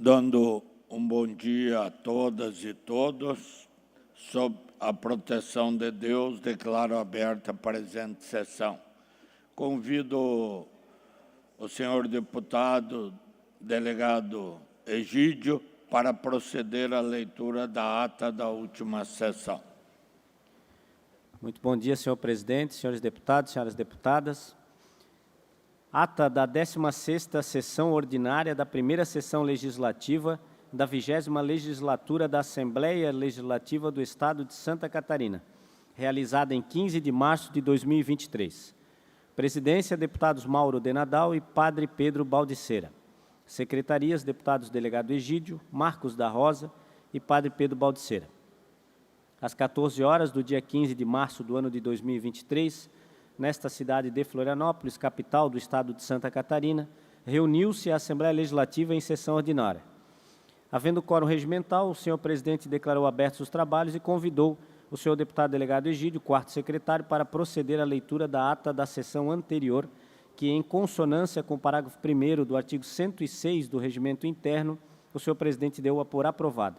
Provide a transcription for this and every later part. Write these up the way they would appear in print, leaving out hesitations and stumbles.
Dando um bom dia a todas e todos, sob a proteção de Deus, declaro aberta a presente sessão. Convido o senhor deputado, delegado Egídio, para proceder à leitura da ata da última sessão. Muito bom dia, senhor presidente, senhores deputados, senhoras deputadas. Ata da 16ª sessão ordinária da primeira sessão legislativa da 20ª legislatura da Assembleia Legislativa do Estado de Santa Catarina, realizada em 15 de março de 2023. Presidência, deputados Mauro de Nadal e Padre Pedro Baldiceira. Secretarias, deputados delegado Egídio, Marcos da Rosa e Padre Pedro Baldiceira. Às 14 horas do dia 15 de março do ano de 2023, nesta cidade de Florianópolis, capital do Estado de Santa Catarina, reuniu-se a Assembleia Legislativa em sessão ordinária. Havendo quórum regimental, o senhor presidente declarou abertos os trabalhos e convidou o senhor deputado delegado Egídio, quarto secretário, para proceder à leitura da ata da sessão anterior, que, em consonância com o parágrafo 1º do artigo 106 do Regimento Interno, o senhor presidente deu-a por aprovada.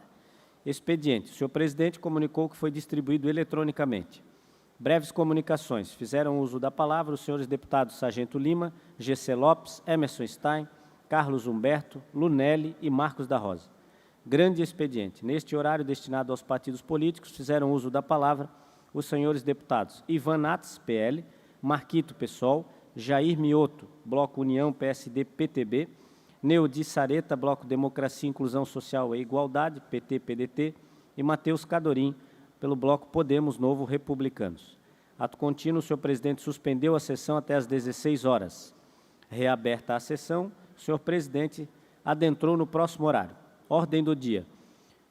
Expediente. O senhor presidente comunicou que foi distribuído eletronicamente. Breves comunicações. Fizeram uso da palavra os senhores deputados Sargento Lima, G.C. Lopes, Emerson Stein, Carlos Humberto, Lunelli e Marcos da Rosa. Grande expediente. Neste horário destinado aos partidos políticos, fizeram uso da palavra os senhores deputados Ivan Nats, PL, Marquito, PSOL, Jair Mioto, Bloco União, PSD, PTB, Neudi Sareta, Bloco Democracia, Inclusão Social e Igualdade, PT, PDT, e Matheus Cadorim, pelo Bloco Podemos, Novo, Republicanos. Ato contínuo, o senhor presidente suspendeu a sessão até às 16 horas. Reaberta a sessão, o senhor presidente adentrou no próximo horário. Ordem do dia.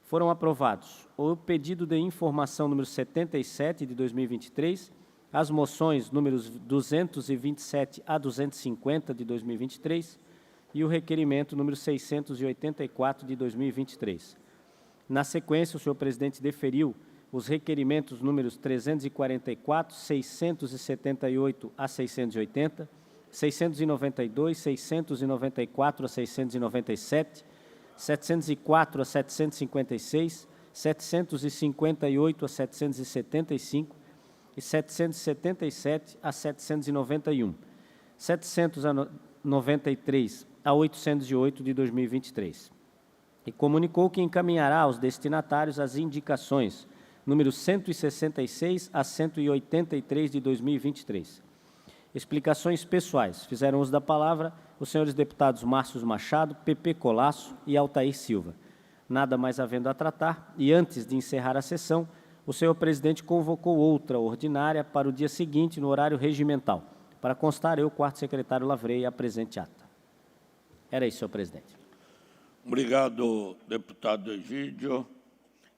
Foram aprovados o pedido de informação número 77 de 2023, as moções números 227 a 250 de 2023 e o requerimento número 684 de 2023. Na sequência, o senhor presidente deferiu os requerimentos números 344, 678 a 680, 692, 694 a 697, 704 a 756, 758 a 775 e 777 a 791, 793 a 808 de 2023. E comunicou que encaminhará aos destinatários as indicações números 166 a 183 de 2023. Explicações pessoais. Fizeram uso da palavra os senhores deputados Márcio Machado, Pepe Colasso e Altair Silva. Nada mais havendo a tratar, e antes de encerrar a sessão, o senhor presidente convocou outra ordinária para o dia seguinte, no horário regimental. Para constar, eu, quarto secretário, lavrei a presente ata. Era isso, senhor presidente. Obrigado, deputado Egídio.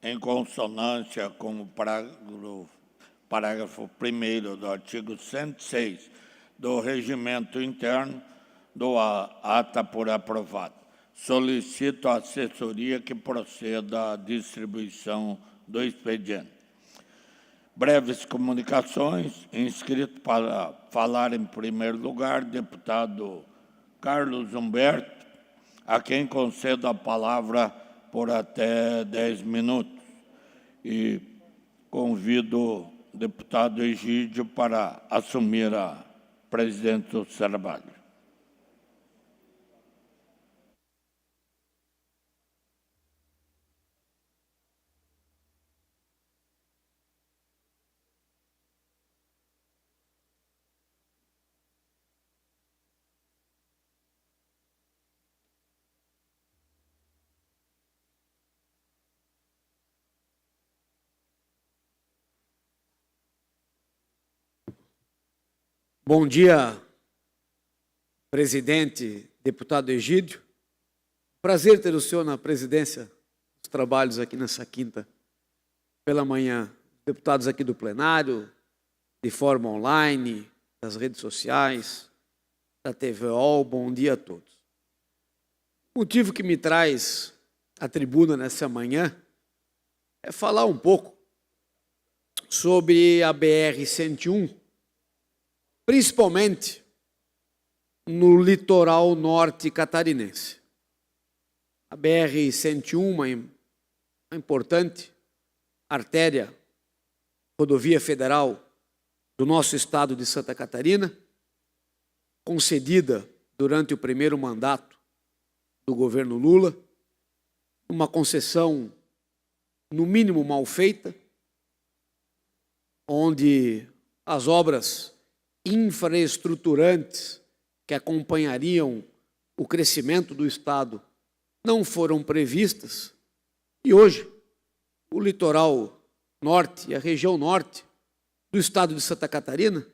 Em consonância com o parágrafo 1º do artigo 106 do Regimento Interno, dou a ata por aprovada. Solicito à assessoria que proceda à distribuição do expediente. Breves comunicações. Inscrito para falar em primeiro lugar, deputado Carlos Humberto, a quem concedo a palavra por até 10 minutos. E convido o deputado Egídio para assumir a presidência do trabalho. Bom dia, presidente, deputado Egídio. Prazer ter o senhor na presidência dos trabalhos aqui nessa quinta pela manhã. Deputados aqui do plenário, de forma online, das redes sociais, da TVO, bom dia a todos. O motivo que me traz à tribuna nessa manhã é falar um pouco sobre a BR-101, principalmente no litoral norte catarinense. A BR-101, uma importante artéria, rodovia federal do nosso estado de Santa Catarina, concedida durante o primeiro mandato do governo Lula, uma concessão, no mínimo, mal feita, onde as obras infraestruturantes que acompanhariam o crescimento do estado não foram previstas, e hoje o litoral norte e a região norte do estado de Santa Catarina,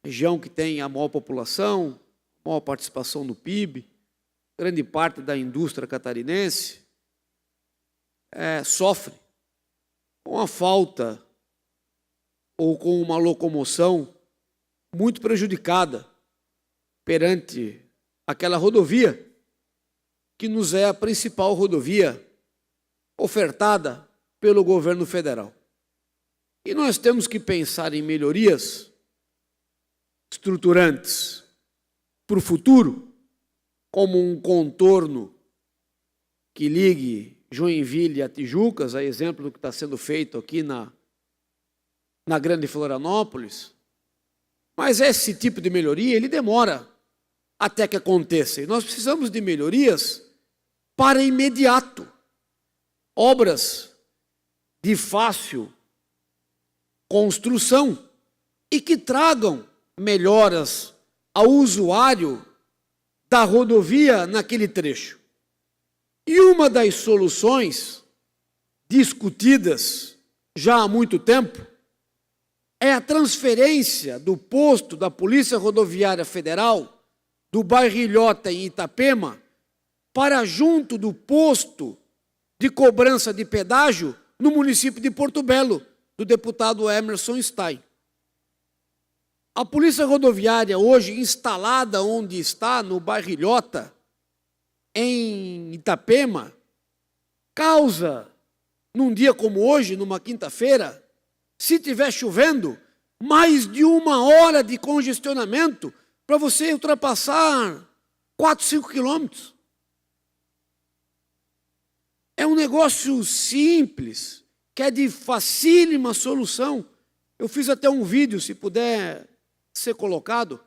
região que tem a maior população, maior participação no PIB, grande parte da indústria catarinense, sofre com a falta ou com uma locomoção muito prejudicada perante aquela rodovia que nos é a principal rodovia ofertada pelo governo federal. E nós temos que pensar em melhorias estruturantes para o futuro, como um contorno que ligue Joinville a Tijucas, a exemplo do que está sendo feito aqui na Grande Florianópolis. Mas esse tipo de melhoria, ele demora até que aconteça. E nós precisamos de melhorias para imediato. Obras de fácil construção e que tragam melhoras ao usuário da rodovia naquele trecho. E uma das soluções discutidas já há muito tempo é a transferência do posto da Polícia Rodoviária Federal do bairro Ilhota, em Itapema, para junto do posto de cobrança de pedágio no município de Porto Belo, do deputado Emerson Stein. A Polícia Rodoviária, hoje instalada onde está, no bairro Ilhota, em Itapema, causa, num dia como hoje, numa quinta-feira, se estiver chovendo, mais de 1 hora de congestionamento para você ultrapassar 4, 5 quilômetros. É um negócio simples, que é de facílima solução. Eu fiz até um vídeo, se puder ser colocado.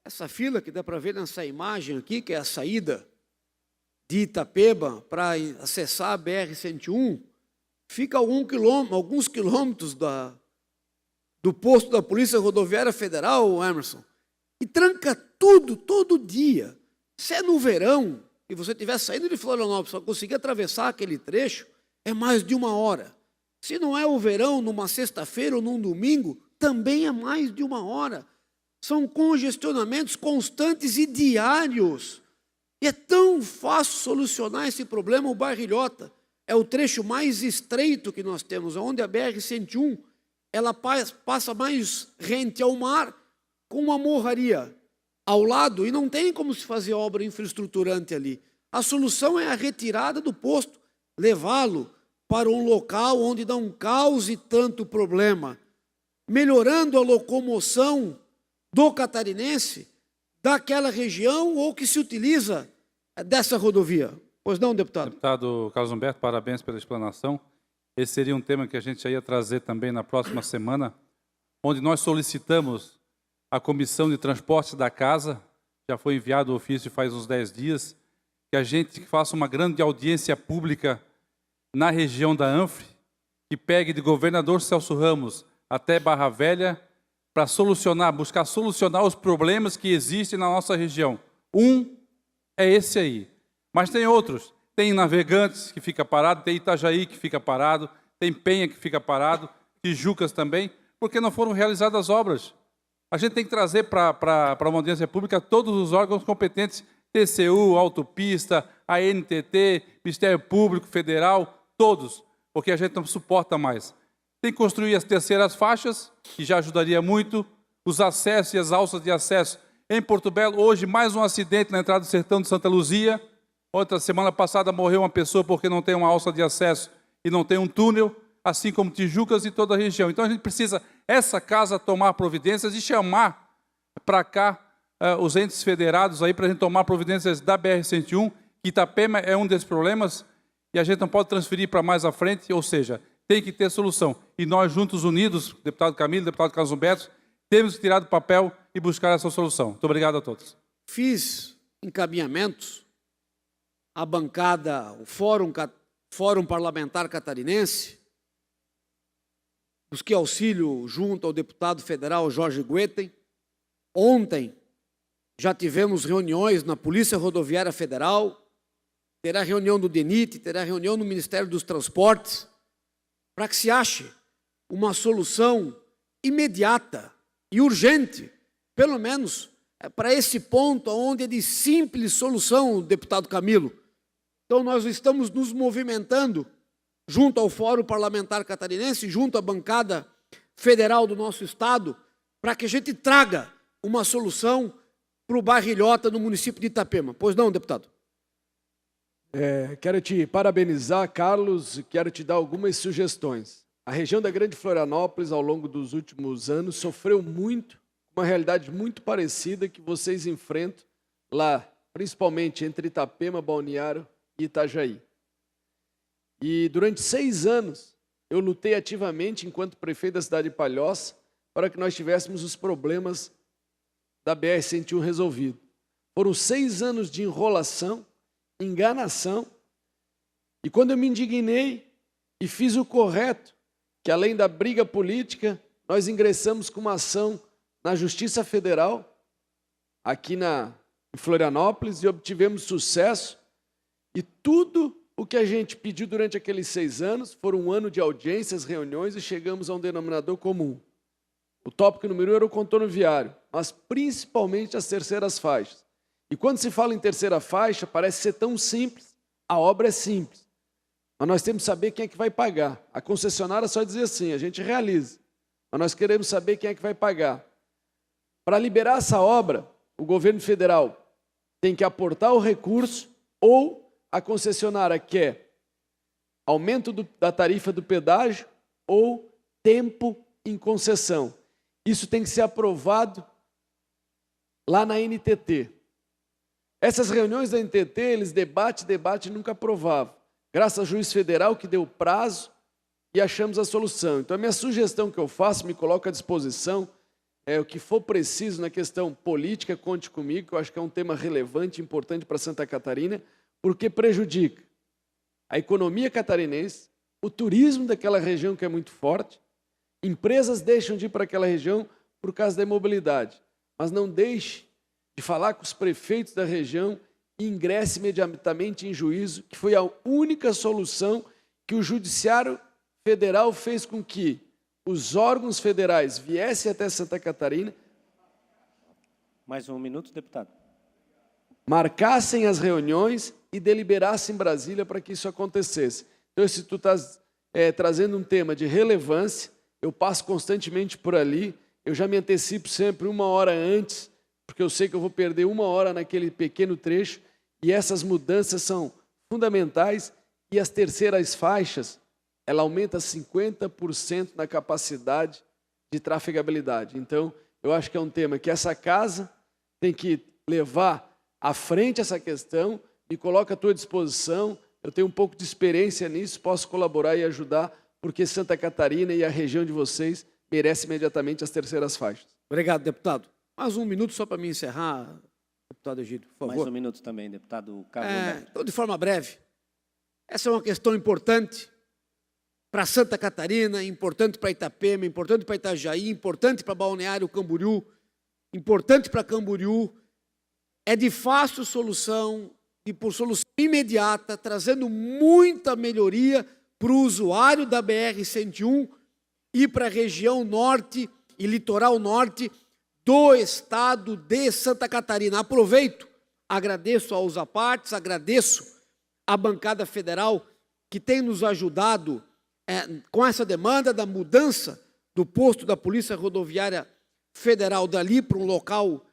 Essa fila que dá para ver nessa imagem aqui, que é a saída de Itapeba para acessar a BR-101, fica alguns quilômetros do posto da Polícia Rodoviária Federal, Emerson, e tranca tudo, todo dia. Se é no verão e você estiver saindo de Florianópolis, só conseguir atravessar aquele trecho, é mais de 1 hora. Se não é o verão, numa sexta-feira ou num domingo, também é mais de 1 hora. São congestionamentos constantes e diários. E é tão fácil solucionar esse problema. O bairro Ilhota é o trecho mais estreito que nós temos, onde a BR-101 ela passa mais rente ao mar, com uma morraria ao lado, e não tem como se fazer obra infraestruturante ali. A solução é a retirada do posto, levá-lo para um local onde não cause tanto problema, melhorando a locomoção do catarinense, daquela região ou que se utiliza dessa rodovia. Pois não, deputado? Deputado Carlos Humberto, parabéns pela explanação. Esse seria um tema que a gente já ia trazer também na próxima semana, onde nós solicitamos à Comissão de Transportes da Casa, já foi enviado o ofício faz uns 10 dias, que a gente faça uma grande audiência pública na região da Anfre, que pegue de governador Celso Ramos até Barra Velha, para buscar solucionar os problemas que existem na nossa região. Um é esse aí. Mas tem outros. Tem Navegantes, que fica parado, tem Itajaí, que fica parado, tem Penha, que fica parado, Tijucas também, porque não foram realizadas as obras. A gente tem que trazer para uma audiência pública todos os órgãos competentes, TCU, Autopista, ANTT, Ministério Público Federal, todos, porque a gente não suporta mais. Tem que construir as terceiras faixas, que já ajudaria muito, os acessos e as alças de acesso. Em Porto Belo, hoje, mais um acidente na entrada do Sertão de Santa Luzia. Outra semana passada morreu uma pessoa porque não tem uma alça de acesso e não tem um túnel, assim como Tijucas e toda a região. Então, a gente precisa, essa casa, tomar providências e chamar para cá os entes federados aí para a gente tomar providências da BR-101, que Itapema é um desses problemas e a gente não pode transferir para mais à frente, ou seja, tem que ter solução. E nós, juntos, unidos, deputado Camilo, deputado Carlos Humberto, temos que tirar do papel e buscar essa solução. Muito obrigado a todos. Fiz encaminhamentos à bancada, o Fórum Parlamentar Catarinense, busquei auxílio junto ao deputado federal Jorge Goetten. Ontem já tivemos reuniões na Polícia Rodoviária Federal, terá reunião do DENIT, terá reunião no Ministério dos Transportes, para que se ache uma solução imediata e urgente, pelo menos para esse ponto onde é de simples solução, deputado Camilo. Então, nós estamos nos movimentando junto ao Fórum Parlamentar Catarinense, junto à bancada federal do nosso Estado, para que a gente traga uma solução para o bairro Ilhota, no município de Itapema. Pois não, deputado? Quero te parabenizar, Carlos, e quero te dar algumas sugestões. A região da Grande Florianópolis, ao longo dos últimos anos, sofreu muito, uma realidade muito parecida que vocês enfrentam lá, principalmente entre Itapema, Balneário e Itajaí. E durante 6 anos, eu lutei ativamente, enquanto prefeito da cidade de Palhoça, para que nós tivéssemos os problemas da BR-101 resolvidos. Foram 6 anos de enrolação, enganação, e quando eu me indignei e fiz o correto, que além da briga política, nós ingressamos com uma ação na Justiça Federal, aqui em Florianópolis, e obtivemos sucesso, e tudo o que a gente pediu durante aqueles 6 anos foram um ano de audiências, reuniões, e chegamos a um denominador comum. O tópico número 1 era o contorno viário, mas principalmente as terceiras faixas. E quando se fala em terceira faixa, parece ser tão simples, a obra é simples. Mas nós temos que saber quem é que vai pagar. A concessionária só diz assim, a gente realiza. Mas nós queremos saber quem é que vai pagar. Para liberar essa obra, o governo federal tem que aportar o recurso ou a concessionária quer aumento da tarifa do pedágio ou tempo em concessão. Isso tem que ser aprovado lá na NTT. Essas reuniões da NTT, eles debatem e nunca aprovavam. Graças ao juiz federal que deu prazo e achamos a solução. Então, a minha sugestão que eu faço, me coloco à disposição, o que for preciso na questão política, conte comigo, que eu acho que é um tema relevante, importante para Santa Catarina, porque prejudica a economia catarinense, o turismo daquela região que é muito forte, empresas deixam de ir para aquela região por causa da imobilidade, mas não deixe de falar com os prefeitos da região e ingresse imediatamente em juízo, que foi a única solução que o Judiciário Federal fez com que os órgãos federais viessem até Santa Catarina. Mais um minuto, deputado. Marcassem as reuniões e deliberassem em Brasília para que isso acontecesse. Então, se tu estás trazendo um tema de relevância, eu passo constantemente por ali, eu já me antecipo sempre 1 hora antes, porque eu sei que eu vou perder 1 hora naquele pequeno trecho, e essas mudanças são fundamentais, e as terceiras faixas, ela aumenta 50% na capacidade de trafegabilidade. Então, eu acho que é um tema que essa casa tem que levar à frente essa questão, me coloco à tua disposição. Eu tenho um pouco de experiência nisso, posso colaborar e ajudar, porque Santa Catarina e a região de vocês merecem imediatamente as terceiras faixas. Obrigado, deputado. Mais um minuto só para me encerrar, deputado Egídio, por favor. Mais um minuto também, deputado Carlos Humberto. Então, de forma breve, essa é uma questão importante para Santa Catarina, importante para Itapema, importante para Itajaí, importante para Balneário Camboriú, importante para Camboriú. É de fácil solução e por solução imediata, trazendo muita melhoria para o usuário da BR-101 e para a região norte e litoral norte do estado de Santa Catarina. Aproveito, agradeço aos apartes, agradeço à bancada federal que tem nos ajudado com essa demanda da mudança do posto da Polícia Rodoviária Federal dali para um local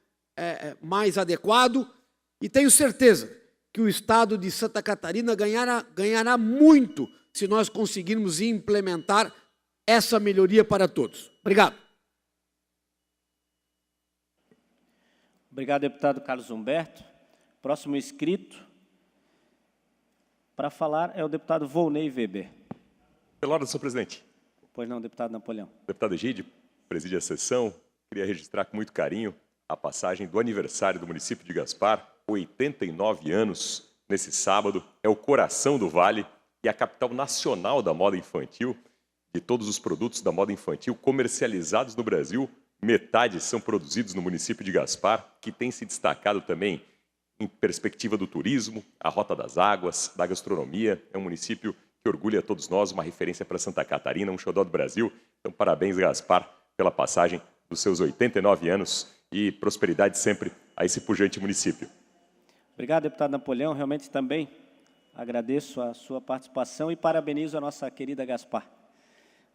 mais adequado, e tenho certeza que o estado de Santa Catarina ganhará muito se nós conseguirmos implementar essa melhoria para todos. Obrigado. Obrigado, deputado Carlos Humberto. Próximo inscrito para falar é o deputado Volney Weber. Pela ordem, senhor presidente. Pois não, deputado Napoleão. Deputado Egídio, preside a sessão. Queria registrar com muito carinho a passagem do aniversário do município de Gaspar, 89 anos, nesse sábado. É o coração do Vale e a capital nacional da moda infantil. De todos os produtos da moda infantil comercializados no Brasil, metade são produzidos no município de Gaspar, que tem se destacado também em perspectiva do turismo, a Rota das Águas, da gastronomia. É um município que orgulha a todos nós, uma referência para Santa Catarina, um xodó do Brasil. Então, parabéns, Gaspar, pela passagem dos seus 89 anos e prosperidade sempre a esse pujante município. Obrigado, deputado Napoleão. Realmente também agradeço a sua participação e parabenizo a nossa querida Gaspar.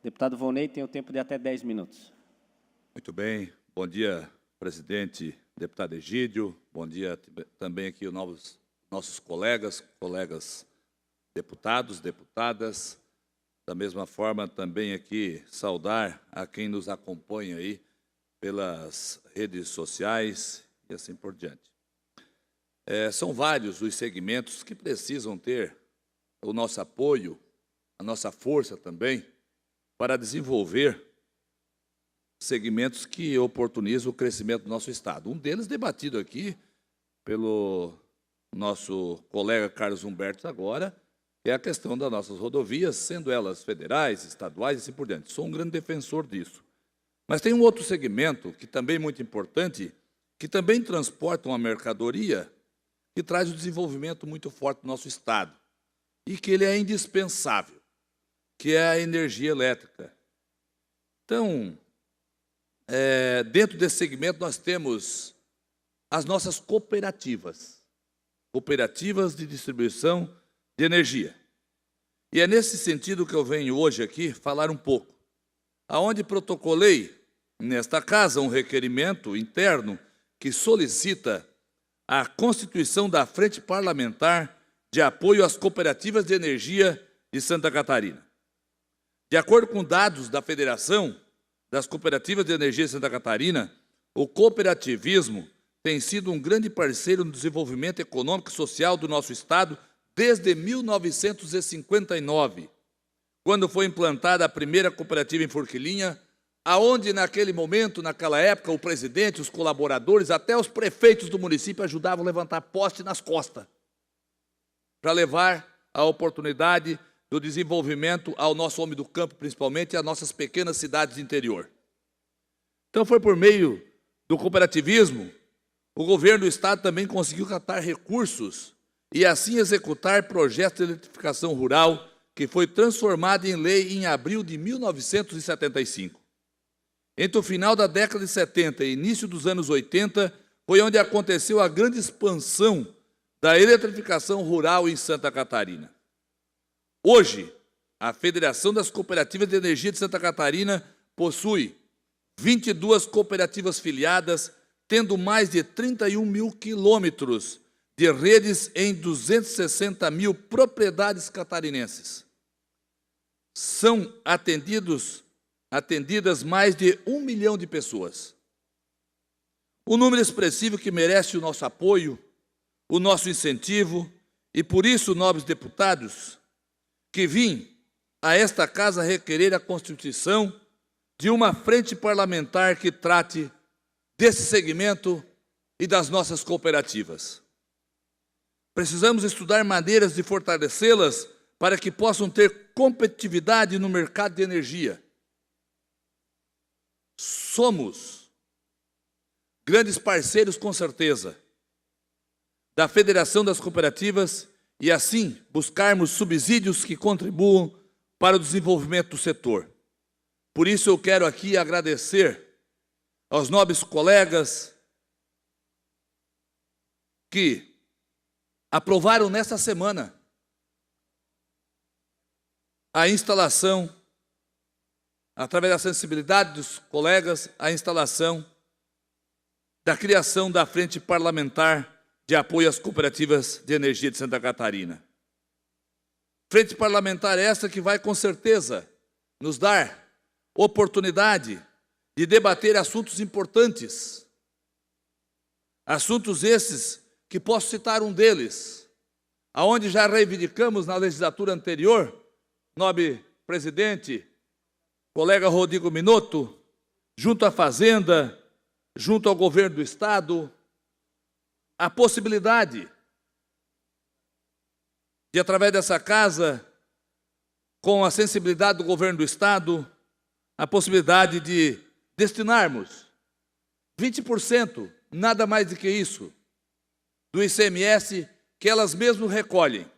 Deputado Volney tem o tempo de até 10 minutos. Muito bem. Bom dia, presidente, deputado Egídio. Bom dia também aqui aos nossos colegas deputados, deputadas. Da mesma forma, também aqui saudar a quem nos acompanha aí pelas redes sociais e assim por diante. São vários os segmentos que precisam ter o nosso apoio, a nossa força também, para desenvolver segmentos que oportunizam o crescimento do nosso Estado. Um deles debatido aqui pelo nosso colega Carlos Humberto agora, é a questão das nossas rodovias, sendo elas federais, estaduais e assim por diante. Sou um grande defensor disso. Mas tem um outro segmento, que também é muito importante, que também transporta uma mercadoria que traz um desenvolvimento muito forte do nosso Estado e que ele é indispensável, que é a energia elétrica. Então, dentro desse segmento nós temos as nossas cooperativas de distribuição de energia. E é nesse sentido que eu venho hoje aqui falar um pouco, aonde protocolei nesta casa um requerimento interno que solicita a constituição da Frente Parlamentar de Apoio às Cooperativas de Energia de Santa Catarina. De acordo com dados da Federação das Cooperativas de Energia de Santa Catarina, o cooperativismo tem sido um grande parceiro no desenvolvimento econômico e social do nosso Estado desde 1959, quando foi implantada a primeira cooperativa em Forquilinha, aonde naquele momento, naquela época, o presidente, os colaboradores, até os prefeitos do município ajudavam a levantar poste nas costas, para levar a oportunidade do desenvolvimento ao nosso homem do campo, principalmente, e às nossas pequenas cidades do interior. Então, foi por meio do cooperativismo, o governo do Estado também conseguiu captar recursos e assim executar projetos de eletrificação rural, que foi transformado em lei em abril de 1975. Entre o final da década de 70 e início dos anos 80, foi onde aconteceu a grande expansão da eletrificação rural em Santa Catarina. Hoje, a Federação das Cooperativas de Energia de Santa Catarina possui 22 cooperativas filiadas, tendo mais de 31 mil quilômetros de redes em 260 mil propriedades catarinenses. São atendidas mais de 1 milhão de pessoas. Um número expressivo que merece o nosso apoio, o nosso incentivo E por isso, nobres deputados, que vim a esta casa requerer a constituição de uma frente parlamentar que trate desse segmento e das nossas cooperativas. Precisamos estudar maneiras de fortalecê-las para que possam ter competitividade no mercado de energia. Somos grandes parceiros, com certeza, da Federação das Cooperativas e, assim, buscarmos subsídios que contribuam para o desenvolvimento do setor. Por isso, eu quero aqui agradecer aos nobres colegas que aprovaram nesta semana a instalação, através da sensibilidade dos colegas, a instalação da criação da Frente Parlamentar de Apoio às Cooperativas de Energia de Santa Catarina. Frente parlamentar essa que vai, com certeza, nos dar oportunidade de debater assuntos importantes. Assuntos esses que posso citar um deles, aonde já reivindicamos na legislatura anterior, nobre presidente, colega Rodrigo Minotto, junto à Fazenda, junto ao governo do Estado, a possibilidade de, através dessa casa, com a sensibilidade do governo do Estado, a possibilidade de destinarmos 20%, nada mais do que isso, do ICMS que elas mesmas recolhem.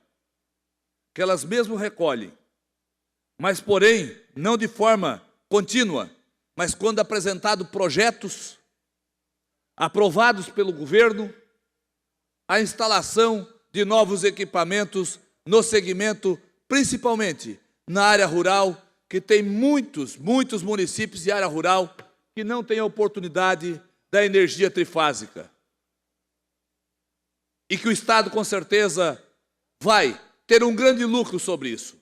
Mas, porém, não de forma contínua, mas quando apresentado projetos aprovados pelo governo, a instalação de novos equipamentos no segmento, principalmente na área rural, que tem muitos municípios de área rural que não têm a oportunidade da energia trifásica. E que o Estado, com certeza, vai ter um grande lucro sobre isso.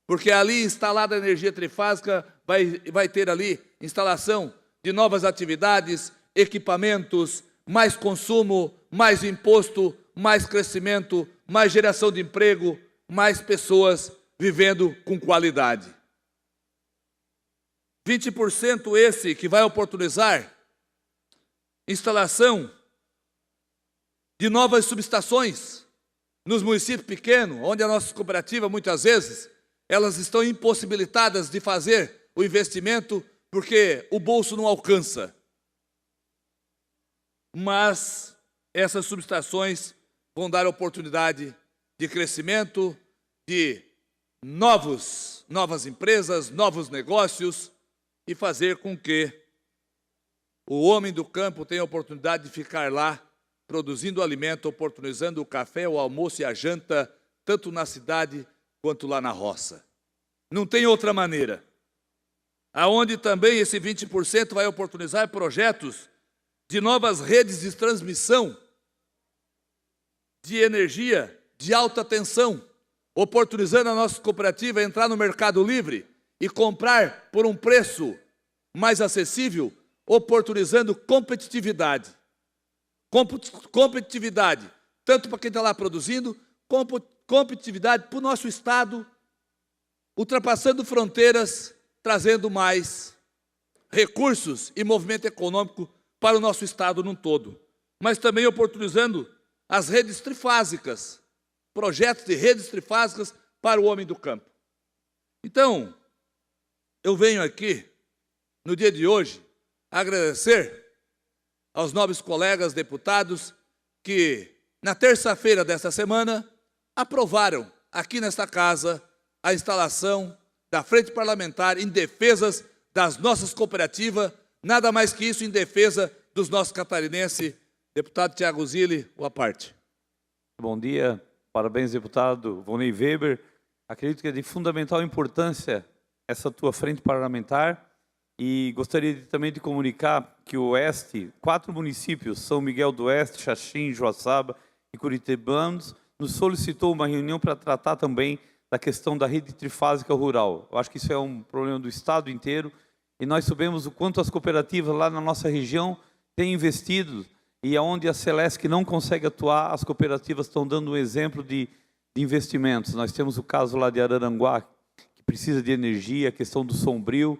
Porque ali, instalada a energia trifásica, vai ter ali instalação de novas atividades, equipamentos, mais consumo, mais imposto, mais crescimento, mais geração de emprego, mais pessoas vivendo com qualidade. 20% esse que vai oportunizar instalação de novas subestações nos municípios pequenos, onde as nossas cooperativas, muitas vezes, elas estão impossibilitadas de fazer o investimento porque o bolso não alcança. Mas essas subestações vão dar oportunidade de crescimento, de novas empresas, novos negócios e fazer com que o homem do campo tenha a oportunidade de ficar lá produzindo alimento, oportunizando o café, o almoço e a janta, tanto na cidade quanto lá na roça. Não tem outra maneira. Aonde também esse 20% vai oportunizar projetos de novas redes de transmissão de energia de alta tensão, oportunizando a nossa cooperativa a entrar no mercado livre e comprar por um preço mais acessível, oportunizando competitividade. Competitividade, tanto para quem está lá produzindo, competitividade para o nosso Estado, ultrapassando fronteiras, trazendo mais recursos e movimento econômico para o nosso Estado num todo. Mas também oportunizando as redes trifásicas, projetos de redes trifásicas para o homem do campo. Então, eu venho aqui, no dia de hoje, agradecer aos nobres colegas deputados que, na terça-feira desta semana, aprovaram aqui nesta casa a instalação da Frente Parlamentar em defesa das nossas cooperativas, nada mais que isso, em defesa dos nossos catarinenses. Deputado Thiago Zilli, boa parte. Bom dia, parabéns, deputado Vonei Weber. Acredito que é de fundamental importância essa tua frente parlamentar e gostaria também de comunicar que o Oeste, 4 municípios, São Miguel do Oeste, Xaxim, Joaçaba e Curitibanos, nos solicitou uma reunião para tratar também da questão da rede trifásica rural. Eu acho que isso é um problema do Estado inteiro e nós sabemos o quanto as cooperativas lá na nossa região têm investido e aonde a Celesc não consegue atuar, as cooperativas estão dando um exemplo de de investimentos. Nós temos o caso lá de Araranguá, que precisa de energia, a questão do sombrio,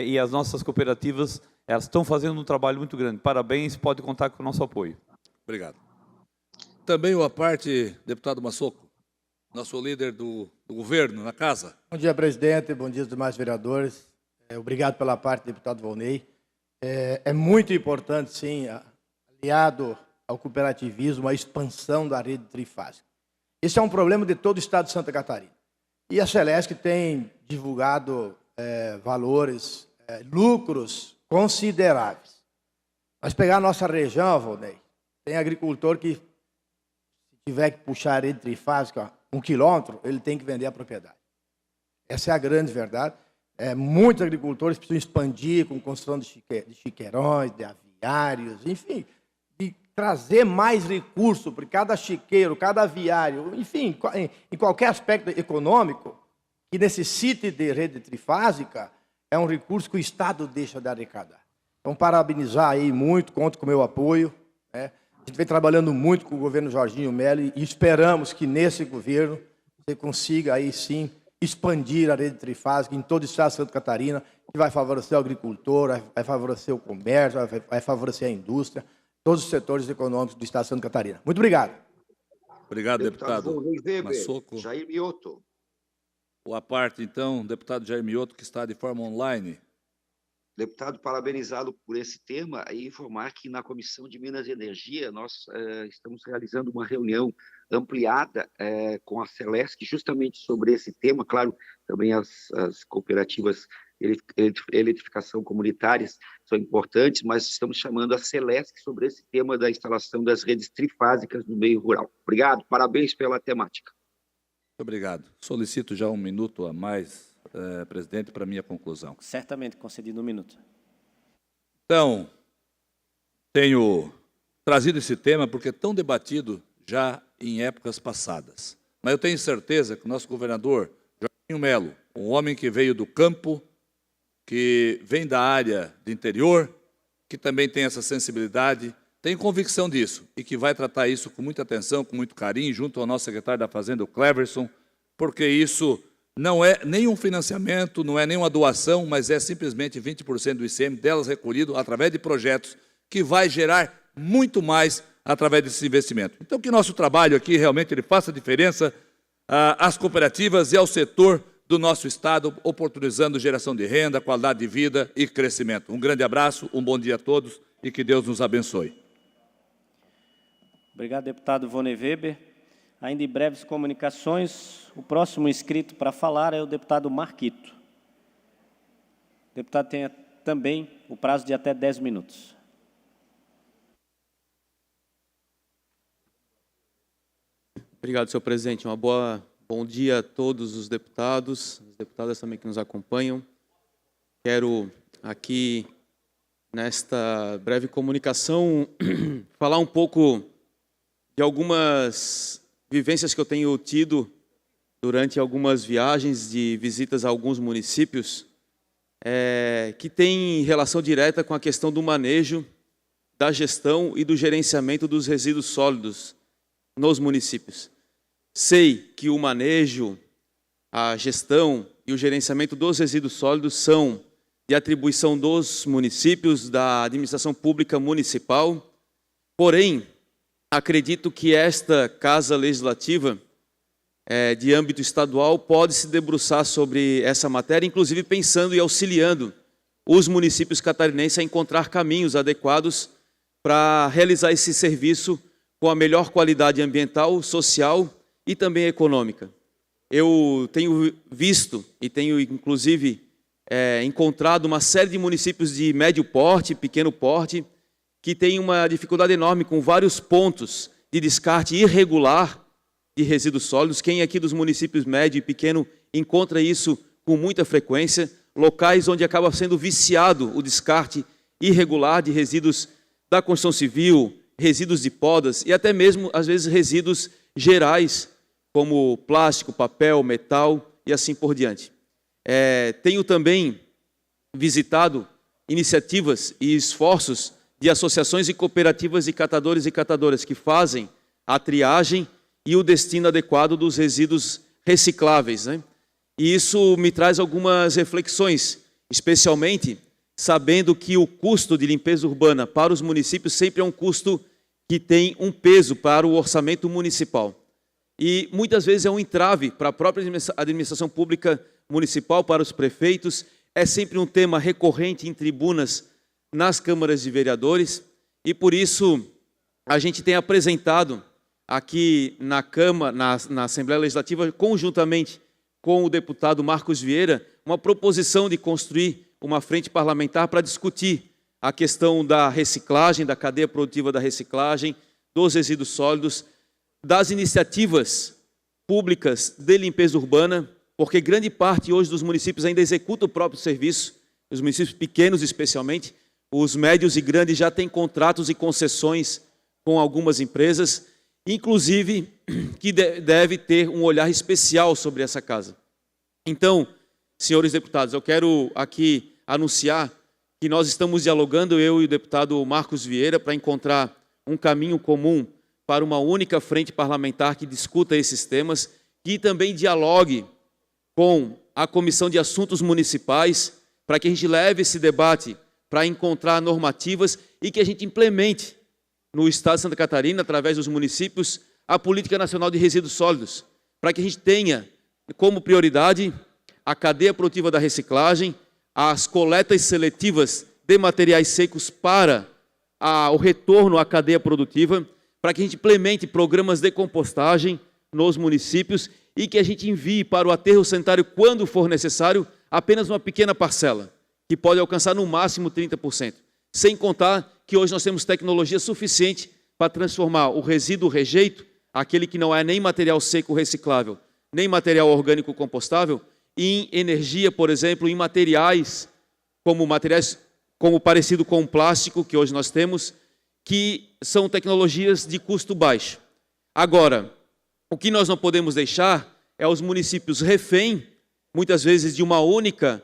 e as nossas cooperativas, elas estão fazendo um trabalho muito grande. Parabéns, pode contar com o nosso apoio. Obrigado. Também o parte, deputado Massoco, nosso líder do governo na casa. Bom dia, presidente. Bom dia aos demais vereadores. Obrigado pela parte, deputado Volney. É muito importante, sim, aliado ao cooperativismo, a expansão da rede trifásica. Esse é um problema de todo o estado de Santa Catarina. E a Celesc tem divulgado valores, lucros consideráveis. Mas pegar a nossa região, Volney, tem agricultor que, se tiver que puxar a rede trifásica 1 quilômetro, ele tem que vender a propriedade. Essa é a grande verdade. Muitos agricultores precisam expandir com construção de chiqueirões, de aviários, enfim, de trazer mais recurso para cada chiqueiro, cada aviário, enfim, em qualquer aspecto econômico que necessite de rede trifásica, é um recurso que o Estado deixa de arrecadar. Então, parabenizar aí muito, conto com o meu apoio, né? A gente vem trabalhando muito com o governo Jorginho Melo e esperamos que nesse governo você consiga aí sim expandir a rede trifásica em todo o estado de Santa Catarina, que vai favorecer o agricultor, vai favorecer o comércio, vai favorecer a indústria, todos os setores econômicos do estado de Santa Catarina. Muito obrigado. Obrigado, deputado Massoco. Jair Mioto. O parte, então, deputado Jair Mioto, que está de forma online. Deputado, parabenizá-lo por esse tema e informar que na Comissão de Minas e Energia nós estamos realizando uma reunião ampliada com a Celesc justamente sobre esse tema. Claro, também as cooperativas de eletrificação comunitárias são importantes, mas estamos chamando a Celesc sobre esse tema da instalação das redes trifásicas no meio rural. Obrigado, parabéns pela temática. Muito obrigado. Solicito já 1 minuto a mais, presidente, para minha conclusão. Certamente, concedido 1 minuto. Então, tenho trazido esse tema porque é tão debatido já em épocas passadas. Mas eu tenho certeza que o nosso governador, Jorginho Melo, um homem que veio do campo, que vem da área do interior, que também tem essa sensibilidade, tem convicção disso e que vai tratar isso com muita atenção, com muito carinho, junto ao nosso secretário da Fazenda, o Cleverson, porque isso não é nenhum financiamento, não é nenhuma doação, mas é simplesmente 20% do ICM delas recolhido através de projetos que vai gerar muito mais através desse investimento. Então, que nosso trabalho aqui realmente ele faça diferença às cooperativas e ao setor do nosso Estado, oportunizando geração de renda, qualidade de vida e crescimento. Um grande abraço, um bom dia a todos e que Deus nos abençoe. Obrigado, deputado Volney Weber. Ainda em breves comunicações, o próximo inscrito para falar é o deputado Marquito. O deputado tem também o prazo de até 10 minutos. Obrigado, senhor presidente. Bom dia a todos os deputados, as deputadas também que nos acompanham. Quero aqui, nesta breve comunicação, falar um pouco de algumas vivências que eu tenho tido durante algumas viagens de visitas a alguns municípios, que têm relação direta com a questão do manejo, da gestão e do gerenciamento dos resíduos sólidos nos municípios. Sei que o manejo, a gestão e o gerenciamento dos resíduos sólidos são de atribuição dos municípios, da administração pública municipal, porém, acredito que esta Casa Legislativa, de âmbito estadual, pode se debruçar sobre essa matéria, inclusive pensando e auxiliando os municípios catarinenses a encontrar caminhos adequados para realizar esse serviço com a melhor qualidade ambiental, social e também econômica. Eu tenho visto e tenho, inclusive, encontrado uma série de municípios de médio porte, pequeno porte, que têm uma dificuldade enorme com vários pontos de descarte irregular de resíduos sólidos. Quem aqui dos municípios médio e pequeno encontra isso com muita frequência, locais onde acaba sendo viciado o descarte irregular de resíduos da construção civil, resíduos de podas e até mesmo, às vezes, resíduos gerais, como plástico, papel, metal e assim por diante. Tenho também visitado iniciativas e esforços de associações e cooperativas de catadores e catadoras que fazem a triagem e o destino adequado dos resíduos recicláveis, né? E isso me traz algumas reflexões, especialmente sabendo que o custo de limpeza urbana para os municípios sempre é um custo que tem um peso para o orçamento municipal. E muitas vezes é um entrave para a própria administração pública municipal, para os prefeitos, é sempre um tema recorrente em tribunas nas câmaras de vereadores, e por isso a gente tem apresentado aqui na Câmara, na Assembleia Legislativa, conjuntamente com o deputado Marcos Vieira, uma proposição de construir uma frente parlamentar para discutir a questão da reciclagem, da cadeia produtiva da reciclagem, dos resíduos sólidos, das iniciativas públicas de limpeza urbana, porque grande parte hoje dos municípios ainda executa o próprio serviço, os municípios pequenos especialmente, os médios e grandes já têm contratos e concessões com algumas empresas, inclusive que deve ter um olhar especial sobre essa casa. Então, senhores deputados, eu quero aqui anunciar que nós estamos dialogando, eu e o deputado Marcos Vieira, para encontrar um caminho comum para uma única frente parlamentar que discuta esses temas, que também dialogue com a Comissão de Assuntos Municipais, para que a gente leve esse debate para encontrar normativas e que a gente implemente no Estado de Santa Catarina, através dos municípios, a Política Nacional de Resíduos Sólidos, para que a gente tenha como prioridade a cadeia produtiva da reciclagem, as coletas seletivas de materiais secos para o retorno à cadeia produtiva, para que a gente implemente programas de compostagem nos municípios e que a gente envie para o aterro sanitário, quando for necessário, apenas uma pequena parcela, que pode alcançar no máximo 30%. Sem contar que hoje nós temos tecnologia suficiente para transformar o resíduo rejeito, aquele que não é nem material seco reciclável, nem material orgânico compostável, em energia, por exemplo, em materiais como parecido com o plástico que hoje nós temos, que são tecnologias de custo baixo. Agora, o que nós não podemos deixar é os municípios refém, muitas vezes de uma única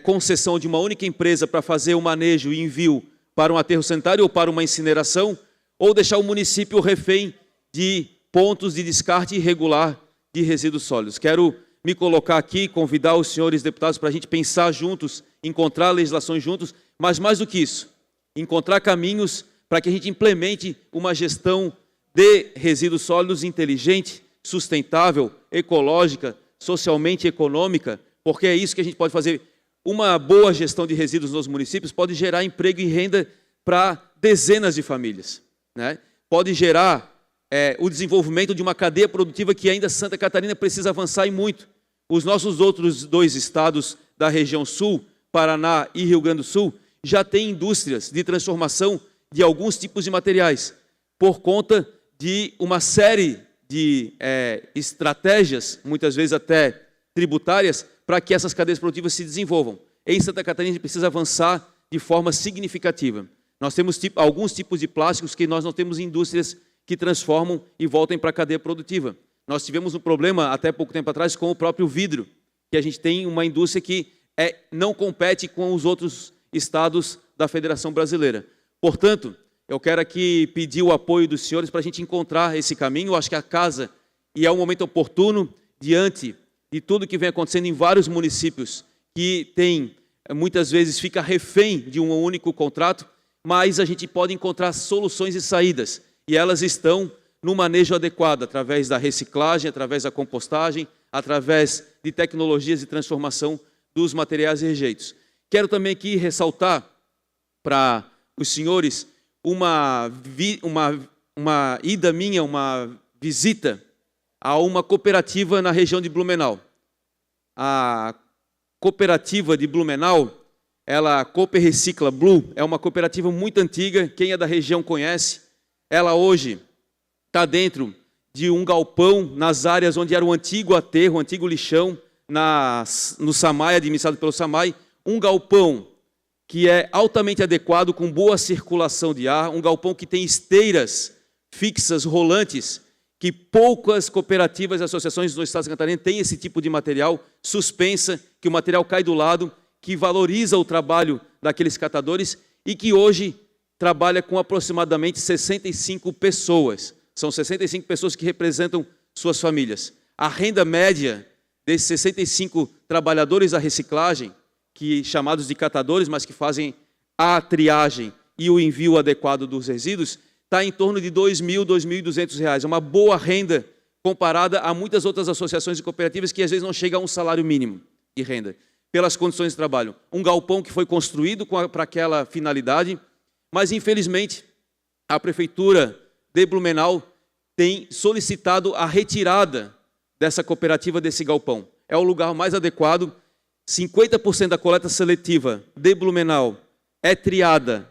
concessão de uma única empresa para fazer o manejo e envio para um aterro sanitário ou para uma incineração, ou deixar o município refém de pontos de descarte irregular de resíduos sólidos. Quero me colocar aqui, convidar os senhores deputados para a gente pensar juntos, encontrar legislações juntos, mas mais do que isso, encontrar caminhos para que a gente implemente uma gestão de resíduos sólidos inteligente, sustentável, ecológica, socialmente econômica, porque é isso que a gente pode fazer. Uma boa gestão de resíduos nos municípios pode gerar emprego e renda para dezenas de famílias, né? Pode gerar o desenvolvimento de uma cadeia produtiva que ainda Santa Catarina precisa avançar e muito. Os nossos outros 2 estados da região sul, Paraná e Rio Grande do Sul, já têm indústrias de transformação de alguns tipos de materiais, por conta de uma série de estratégias, muitas vezes até tributárias, para que essas cadeias produtivas se desenvolvam. Em Santa Catarina, a gente precisa avançar de forma significativa. Nós temos alguns tipos de plásticos que nós não temos indústrias que transformam e voltem para a cadeia produtiva. Nós tivemos um problema, até pouco tempo atrás, com o próprio vidro, que a gente tem uma indústria que não compete com os outros estados da Federação Brasileira. Portanto, eu quero aqui pedir o apoio dos senhores para a gente encontrar esse caminho. Eu acho que a casa, e é um momento oportuno, diante de tudo que vem acontecendo em vários municípios, que muitas vezes fica refém de um único contrato, mas a gente pode encontrar soluções e saídas, e elas estão no manejo adequado, através da reciclagem, através da compostagem, através de tecnologias de transformação dos materiais e rejeitos. Quero também aqui ressaltar para os senhores uma ida minha, uma visita a uma cooperativa na região de Blumenau. A cooperativa de Blumenau, a Cooper Recicla Blue, é uma cooperativa muito antiga, quem é da região conhece. Ela hoje está dentro de um galpão nas áreas onde era o antigo aterro, o antigo lixão, no SAMAI, administrado pelo SAMAI, um galpão que é altamente adequado, com boa circulação de ar, um galpão que tem esteiras fixas, rolantes, que poucas cooperativas e associações no estado de Santa Catarina têm esse tipo de material, suspensa, que o material cai do lado, que valoriza o trabalho daqueles catadores e que hoje trabalha com aproximadamente 65 pessoas São 65 pessoas que representam suas famílias. A renda média desses 65 trabalhadores da reciclagem, que chamados de catadores, mas que fazem a triagem e o envio adequado dos resíduos, está em torno de R$ 2.000, R$ 2.200. É uma boa renda comparada a muitas outras associações e cooperativas que às vezes não chega a um salário mínimo de renda, pelas condições de trabalho. Um galpão que foi construído para aquela finalidade, mas infelizmente a Prefeitura de Blumenau tem solicitado a retirada dessa cooperativa desse galpão. É o lugar mais adequado. 50% da coleta seletiva de Blumenau é triada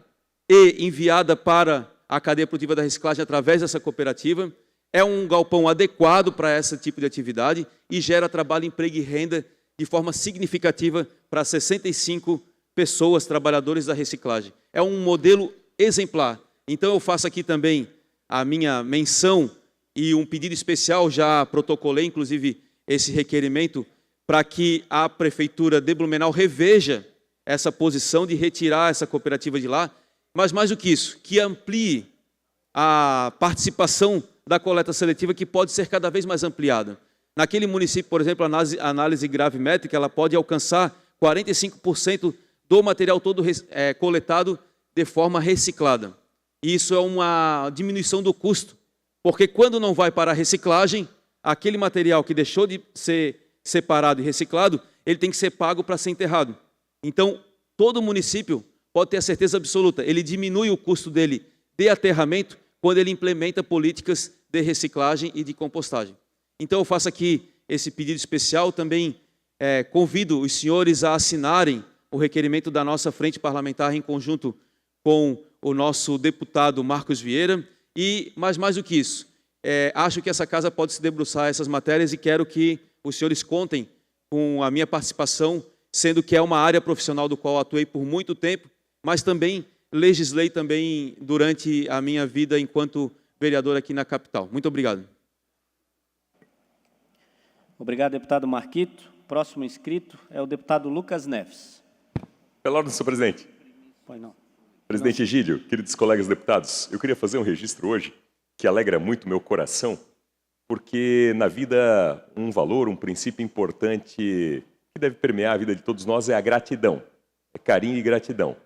e enviada para a cadeia produtiva da reciclagem através dessa cooperativa. É um galpão adequado para esse tipo de atividade e gera trabalho, emprego e renda de forma significativa para 65 pessoas, trabalhadores da reciclagem. É um modelo exemplar. Então eu faço aqui também a minha menção e um pedido especial, já protocolei inclusive esse requerimento, para que a Prefeitura de Blumenau reveja essa posição de retirar essa cooperativa de lá, mas mais do que isso, que amplie a participação da coleta seletiva, que pode ser cada vez mais ampliada. Naquele município, por exemplo, a análise gravimétrica ela pode alcançar 45% do material todo coletado de forma reciclada. E isso é uma diminuição do custo, porque quando não vai para a reciclagem, aquele material que deixou de ser separado e reciclado, ele tem que ser pago para ser enterrado. Então, todo município pode ter a certeza absoluta, ele diminui o custo dele de aterramento quando ele implementa políticas de reciclagem e de compostagem. Então, eu faço aqui esse pedido especial, também convido os senhores a assinarem o requerimento da nossa frente parlamentar em conjunto com o nosso deputado Marcos Vieira, mas mais do que isso, acho que essa casa pode se debruçar essas matérias e quero que os senhores contem com a minha participação, sendo que é uma área profissional do qual atuei por muito tempo, mas também legislei também durante a minha vida enquanto vereador aqui na capital. Muito obrigado. Obrigado, deputado Marquito. Próximo inscrito é o deputado Lucas Neves. Pela ordem, senhor presidente. Pois não. Presidente Egídio, queridos colegas deputados, eu queria fazer um registro hoje que alegra muito meu coração, porque na vida um valor, um princípio importante que deve permear a vida de todos nós é a gratidão, é carinho e gratidão.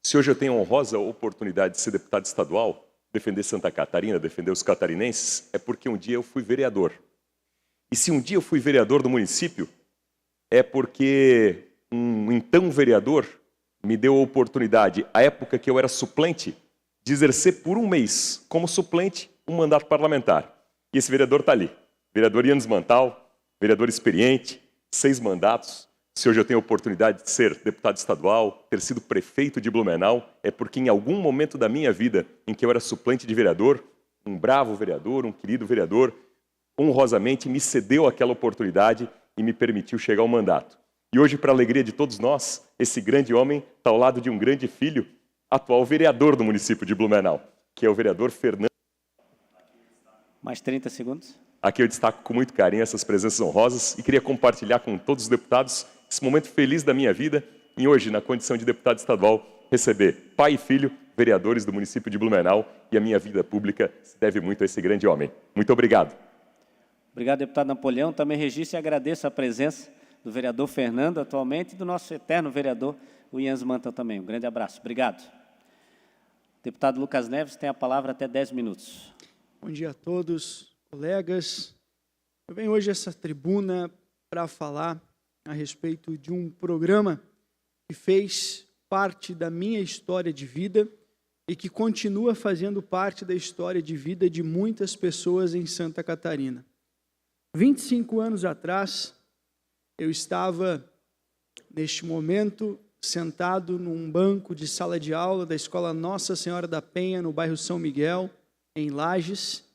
Se hoje eu tenho a honrosa oportunidade de ser deputado estadual, defender Santa Catarina, defender os catarinenses, é porque um dia eu fui vereador. E se um dia eu fui vereador do município, é porque um então vereador me deu a oportunidade, à época que eu era suplente, de exercer por um mês, como suplente, um mandato parlamentar. E esse vereador está ali, vereador Yannis Mantal, vereador experiente, 6 mandatos. Se hoje eu tenho a oportunidade de ser deputado estadual, ter sido prefeito de Blumenau, é porque em algum momento da minha vida em que eu era suplente de vereador, um bravo vereador, um querido vereador, honrosamente me cedeu aquela oportunidade e me permitiu chegar ao mandato. E hoje, para a alegria de todos nós, esse grande homem está ao lado de um grande filho, atual vereador do município de Blumenau, que é o vereador Fernando. Mais 30 segundos. Aqui eu destaco com muito carinho essas presenças honrosas e queria compartilhar com todos os deputados esse momento feliz da minha vida em hoje, na condição de deputado estadual, receber pai e filho, vereadores do município de Blumenau, e a minha vida pública se deve muito a esse grande homem. Muito obrigado. Obrigado, deputado Napoleão. Também registro e agradeço a presença do vereador Fernando, atualmente, e do nosso eterno vereador, o Yannis Mantal também. Um grande abraço. Obrigado. Deputado Lucas Neves tem a palavra até 10 minutos. Bom dia a todos, colegas. Eu venho hoje a essa tribuna para falar a respeito de um programa que fez parte da minha história de vida e que continua fazendo parte da história de vida de muitas pessoas em Santa Catarina. 25 anos atrás, eu estava, neste momento, sentado num banco de sala de aula da Escola Nossa Senhora da Penha, no bairro São Miguel, em Lages,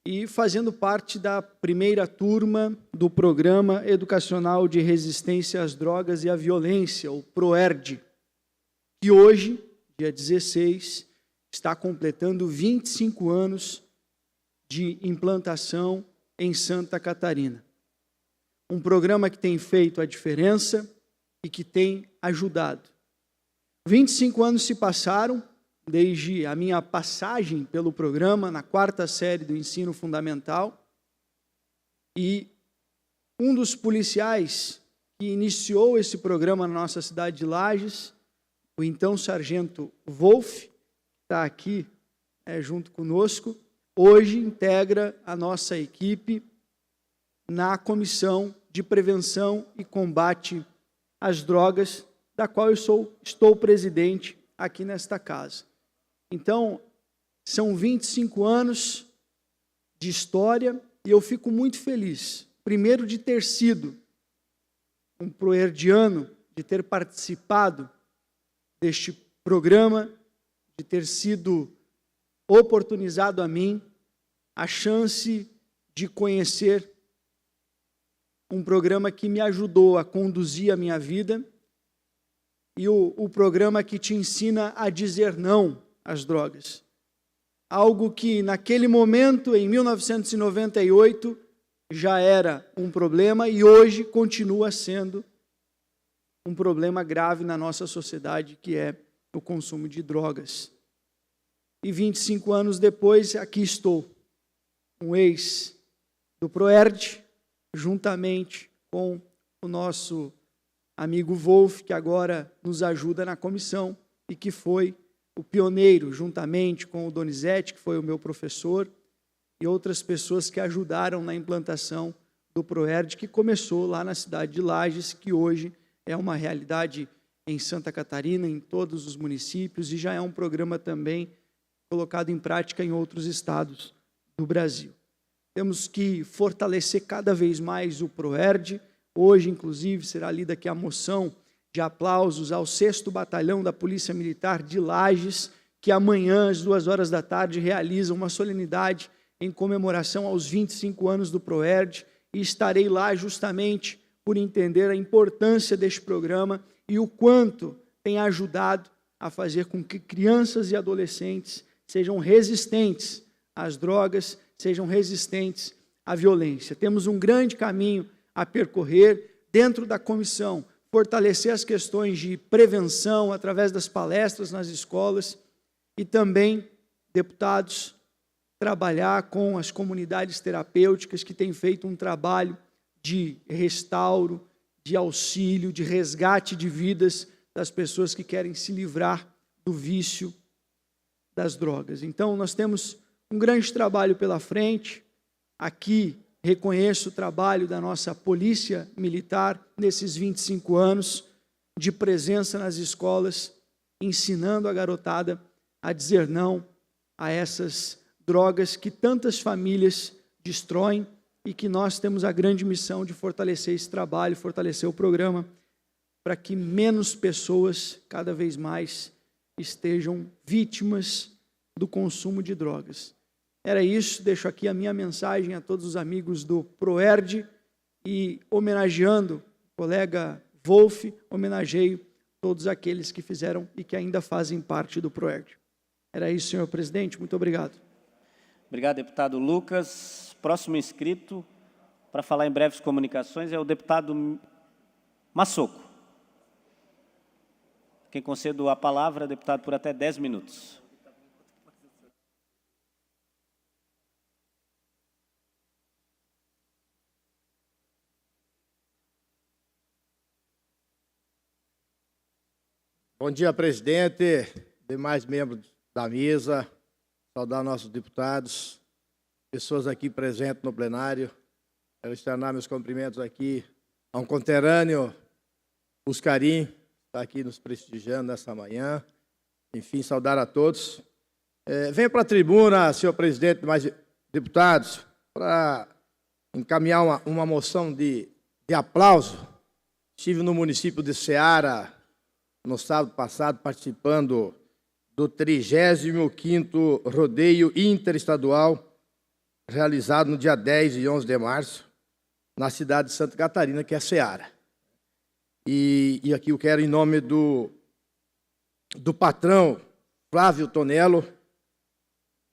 e fazendo parte da primeira turma do Programa Educacional de Resistência às Drogas e à Violência, o PROERD, que hoje, dia 16, está completando 25 anos de implantação em Santa Catarina. Um programa que tem feito a diferença e que tem ajudado. 25 anos se passaram desde a minha passagem pelo programa, na 4ª série do ensino fundamental, e um dos policiais que iniciou esse programa na nossa cidade de Lages, o então sargento Wolf, que está aqui junto conosco, hoje integra a nossa equipe na Comissão de Prevenção e Combate às Drogas, da qual eu estou presidente aqui nesta casa. Então, são 25 anos de história e eu fico muito feliz, primeiro, de ter sido um proerdiano, de ter participado deste programa, de ter sido oportunizado a mim a chance de conhecer um programa que me ajudou a conduzir a minha vida e o programa que te ensina a dizer não às drogas. Algo que, naquele momento, em 1998, já era um problema e hoje continua sendo um problema grave na nossa sociedade, que é o consumo de drogas. E 25 anos depois, aqui estou, um ex do Proerd, juntamente com o nosso amigo Wolf, que agora nos ajuda na comissão e que foi o pioneiro, juntamente com o Donizete, que foi o meu professor, e outras pessoas que ajudaram na implantação do Proerd, que começou lá na cidade de Lages, que hoje é uma realidade em Santa Catarina, em todos os municípios, e já é um programa também colocado em prática em outros estados do Brasil. Temos que fortalecer cada vez mais o Proerd. Hoje, inclusive, será lida aqui a moção de aplausos ao 6º Batalhão da Polícia Militar de Lages, que amanhã, às 14h, realiza uma solenidade em comemoração aos 25 anos do Proerd, e estarei lá justamente por entender a importância deste programa e o quanto tem ajudado a fazer com que crianças e adolescentes sejam resistentes às drogas, sejam resistentes à violência. Temos um grande caminho a percorrer dentro da comissão, fortalecer as questões de prevenção através das palestras nas escolas e também, deputados, trabalhar com as comunidades terapêuticas que têm feito um trabalho de restauro, de auxílio, de resgate de vidas das pessoas que querem se livrar do vício das drogas. Então, nós temos um grande trabalho pela frente. Aqui, reconheço o trabalho da nossa Polícia Militar nesses 25 anos de presença nas escolas, ensinando a garotada a dizer não a essas drogas que tantas famílias destroem e que nós temos a grande missão de fortalecer esse trabalho, fortalecer o programa, para que menos pessoas, cada vez mais, estejam vítimas do consumo de drogas. Era isso, deixo aqui a minha mensagem a todos os amigos do Proerd e, homenageando o colega Wolf, homenageio todos aqueles que fizeram e que ainda fazem parte do Proerd. Era isso, senhor presidente. Muito obrigado. Obrigado, deputado Lucas. Próximo inscrito para falar em breves comunicações é o deputado Massoco. Quem concedo a palavra, deputado, por até 10 minutos. Bom dia, presidente, demais membros da mesa, saudar nossos deputados, pessoas aqui presentes no plenário. Quero externar meus cumprimentos aqui a um conterrâneo, Buscarim, que está aqui nos prestigiando nessa manhã. Enfim, saudar a todos. Venho para a tribuna, senhor presidente, demais deputados, para encaminhar uma moção de aplauso. Estive no município de Ceará, no sábado passado, participando do 35º Rodeio Interestadual, realizado no dia 10 e 11 de março, na cidade de Santa Catarina, que é Ceará. E aqui eu quero, em nome do patrão Flávio Tonello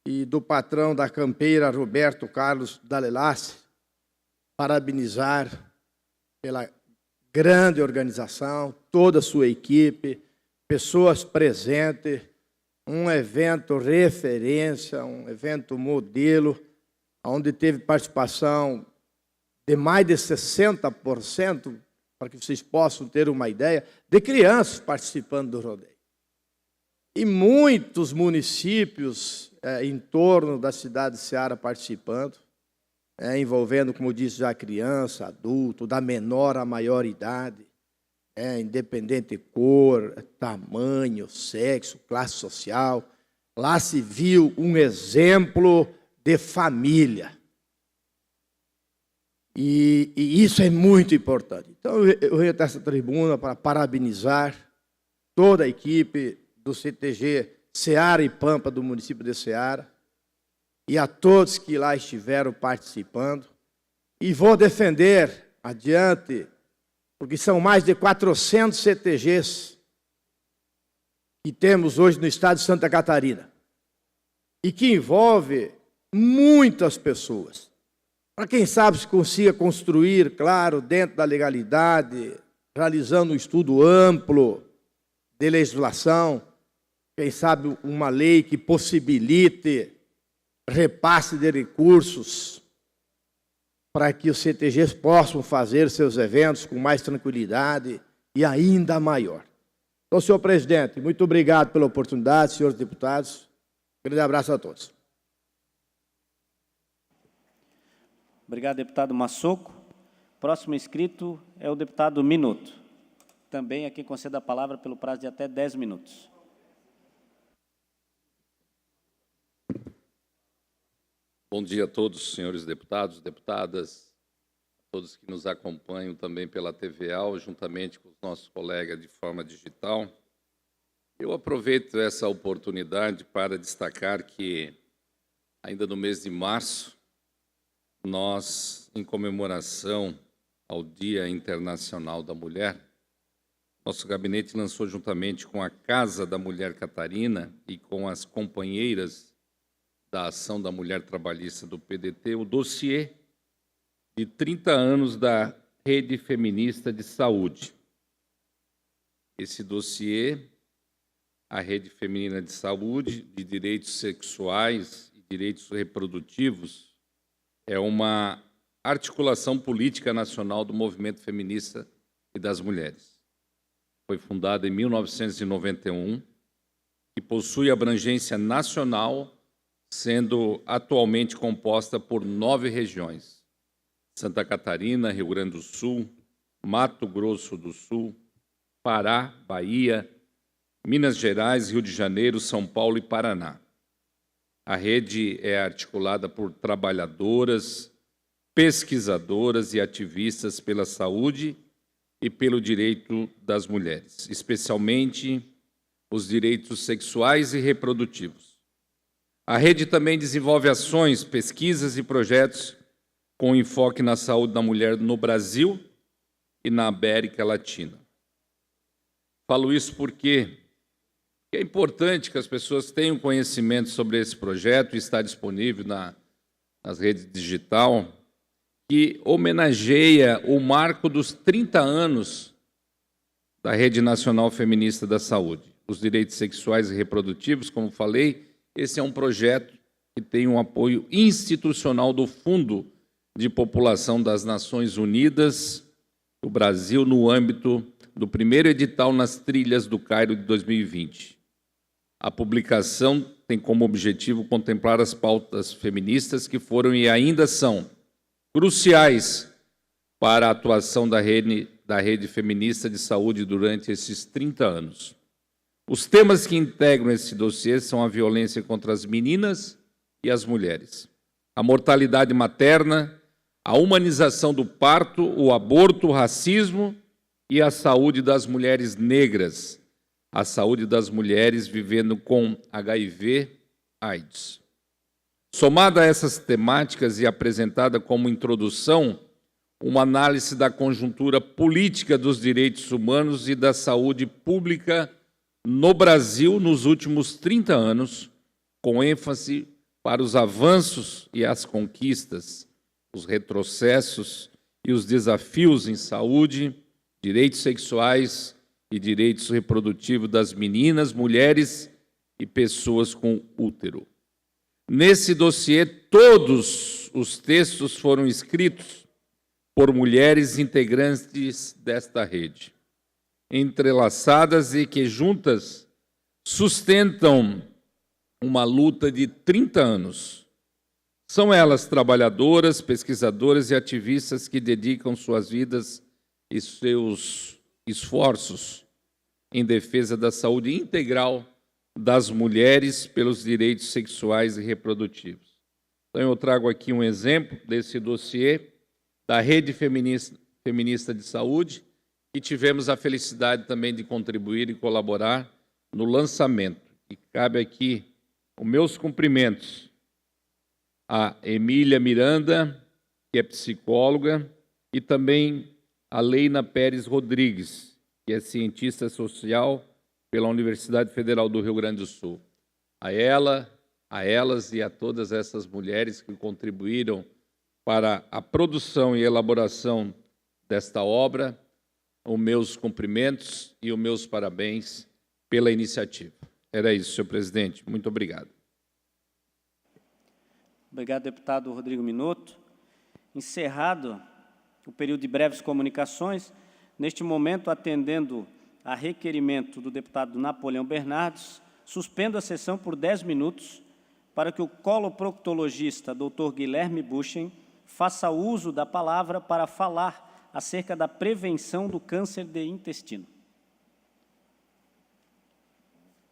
e do patrão da campeira Roberto Carlos Dalelassi, parabenizar pela grande organização, toda a sua equipe, pessoas presentes, um evento referência, um evento modelo, onde teve participação de mais de 60%, para que vocês possam ter uma ideia, de crianças participando do rodeio. E muitos municípios em torno da cidade de Ceará participando, envolvendo, como disse, já criança, adulto, da menor à maior idade, independente de cor, tamanho, sexo, classe social. Lá se viu um exemplo de família. E isso é muito importante. Então, eu venho até essa tribuna para parabenizar toda a equipe do CTG Ceará e Pampa do município de Ceará e a todos que lá estiveram participando. E vou defender adiante, porque são mais de 400 CTGs que temos hoje no estado de Santa Catarina e que envolve muitas pessoas. Para quem sabe se consiga construir, claro, dentro da legalidade, realizando um estudo amplo de legislação, quem sabe uma lei que possibilite repasse de recursos para que os CTGs possam fazer seus eventos com mais tranquilidade e ainda maior. Então, senhor presidente, muito obrigado pela oportunidade, senhores deputados. Um grande abraço a todos. Obrigado, deputado Massoco. Próximo inscrito é o deputado Minuto. Também a quem concede a palavra pelo prazo de até 10 minutos. Bom dia a todos, senhores deputados, deputadas, todos que nos acompanham também pela TVA, juntamente com os nossos colegas de forma digital. Eu aproveito essa oportunidade para destacar que, ainda no mês de março, nós, em comemoração ao Dia Internacional da Mulher, nosso gabinete lançou, juntamente com a Casa da Mulher Catarina e com as companheiras da Ação da Mulher Trabalhista do PDT, o dossiê de 30 anos da Rede Feminista de Saúde. Esse dossiê, a Rede Feminina de Saúde, de Direitos Sexuais e Direitos Reprodutivos, é uma articulação política nacional do movimento feminista e das mulheres. Foi fundada em 1991 e possui abrangência nacional, sendo atualmente composta por 9 regiões: Santa Catarina, Rio Grande do Sul, Mato Grosso do Sul, Pará, Bahia, Minas Gerais, Rio de Janeiro, São Paulo e Paraná. A rede é articulada por trabalhadoras, pesquisadoras e ativistas pela saúde e pelo direito das mulheres, especialmente os direitos sexuais e reprodutivos. A rede também desenvolve ações, pesquisas e projetos com enfoque na saúde da mulher no Brasil e na América Latina. Falo isso porque é importante que as pessoas tenham conhecimento sobre esse projeto, está disponível nas redes digitais, que homenageia o marco dos 30 anos da Rede Nacional Feminista da Saúde. Os direitos sexuais e reprodutivos, como falei, esse é um projeto que tem um apoio institucional do Fundo de População das Nações Unidas do Brasil no âmbito do primeiro edital nas trilhas do Cairo de 2020. A publicação tem como objetivo contemplar as pautas feministas que foram e ainda são cruciais para a atuação da rede feminista de saúde durante esses 30 anos. Os temas que integram esse dossiê são a violência contra as meninas e as mulheres, a mortalidade materna, a humanização do parto, o aborto, o racismo e a saúde das mulheres negras, a saúde das mulheres vivendo com HIV/AIDS. Somada a essas temáticas e apresentada como introdução, uma análise da conjuntura política dos direitos humanos e da saúde pública no Brasil nos últimos 30 anos, com ênfase para os avanços e as conquistas, os retrocessos e os desafios em saúde, direitos sexuais e direitos reprodutivos das meninas, mulheres e pessoas com útero. Nesse dossiê, todos os textos foram escritos por mulheres integrantes desta rede, entrelaçadas e que juntas sustentam uma luta de 30 anos. São elas trabalhadoras, pesquisadoras e ativistas que dedicam suas vidas e seus esforços em defesa da saúde integral das mulheres pelos direitos sexuais e reprodutivos. Então, eu trago aqui um exemplo desse dossiê da Rede Feminista de Saúde, e tivemos a felicidade também de contribuir e colaborar no lançamento. E cabe aqui os meus cumprimentos a Emília Miranda, que é psicóloga, e também a Leina Pérez Rodrigues, que é cientista social pela Universidade Federal do Rio Grande do Sul. A elas e a todas essas mulheres que contribuíram para a produção e elaboração desta obra, os meus cumprimentos e os meus parabéns pela iniciativa. Era isso, senhor presidente. Muito obrigado. Obrigado, deputado Rodrigo Minotto. Encerrado o período de breves comunicações, neste momento, atendendo a requerimento do deputado Napoleão Bernardes, suspendo a sessão por 10 minutos para que o coloproctologista Dr. Guilherme Buchen faça uso da palavra para falar acerca da prevenção do câncer de intestino.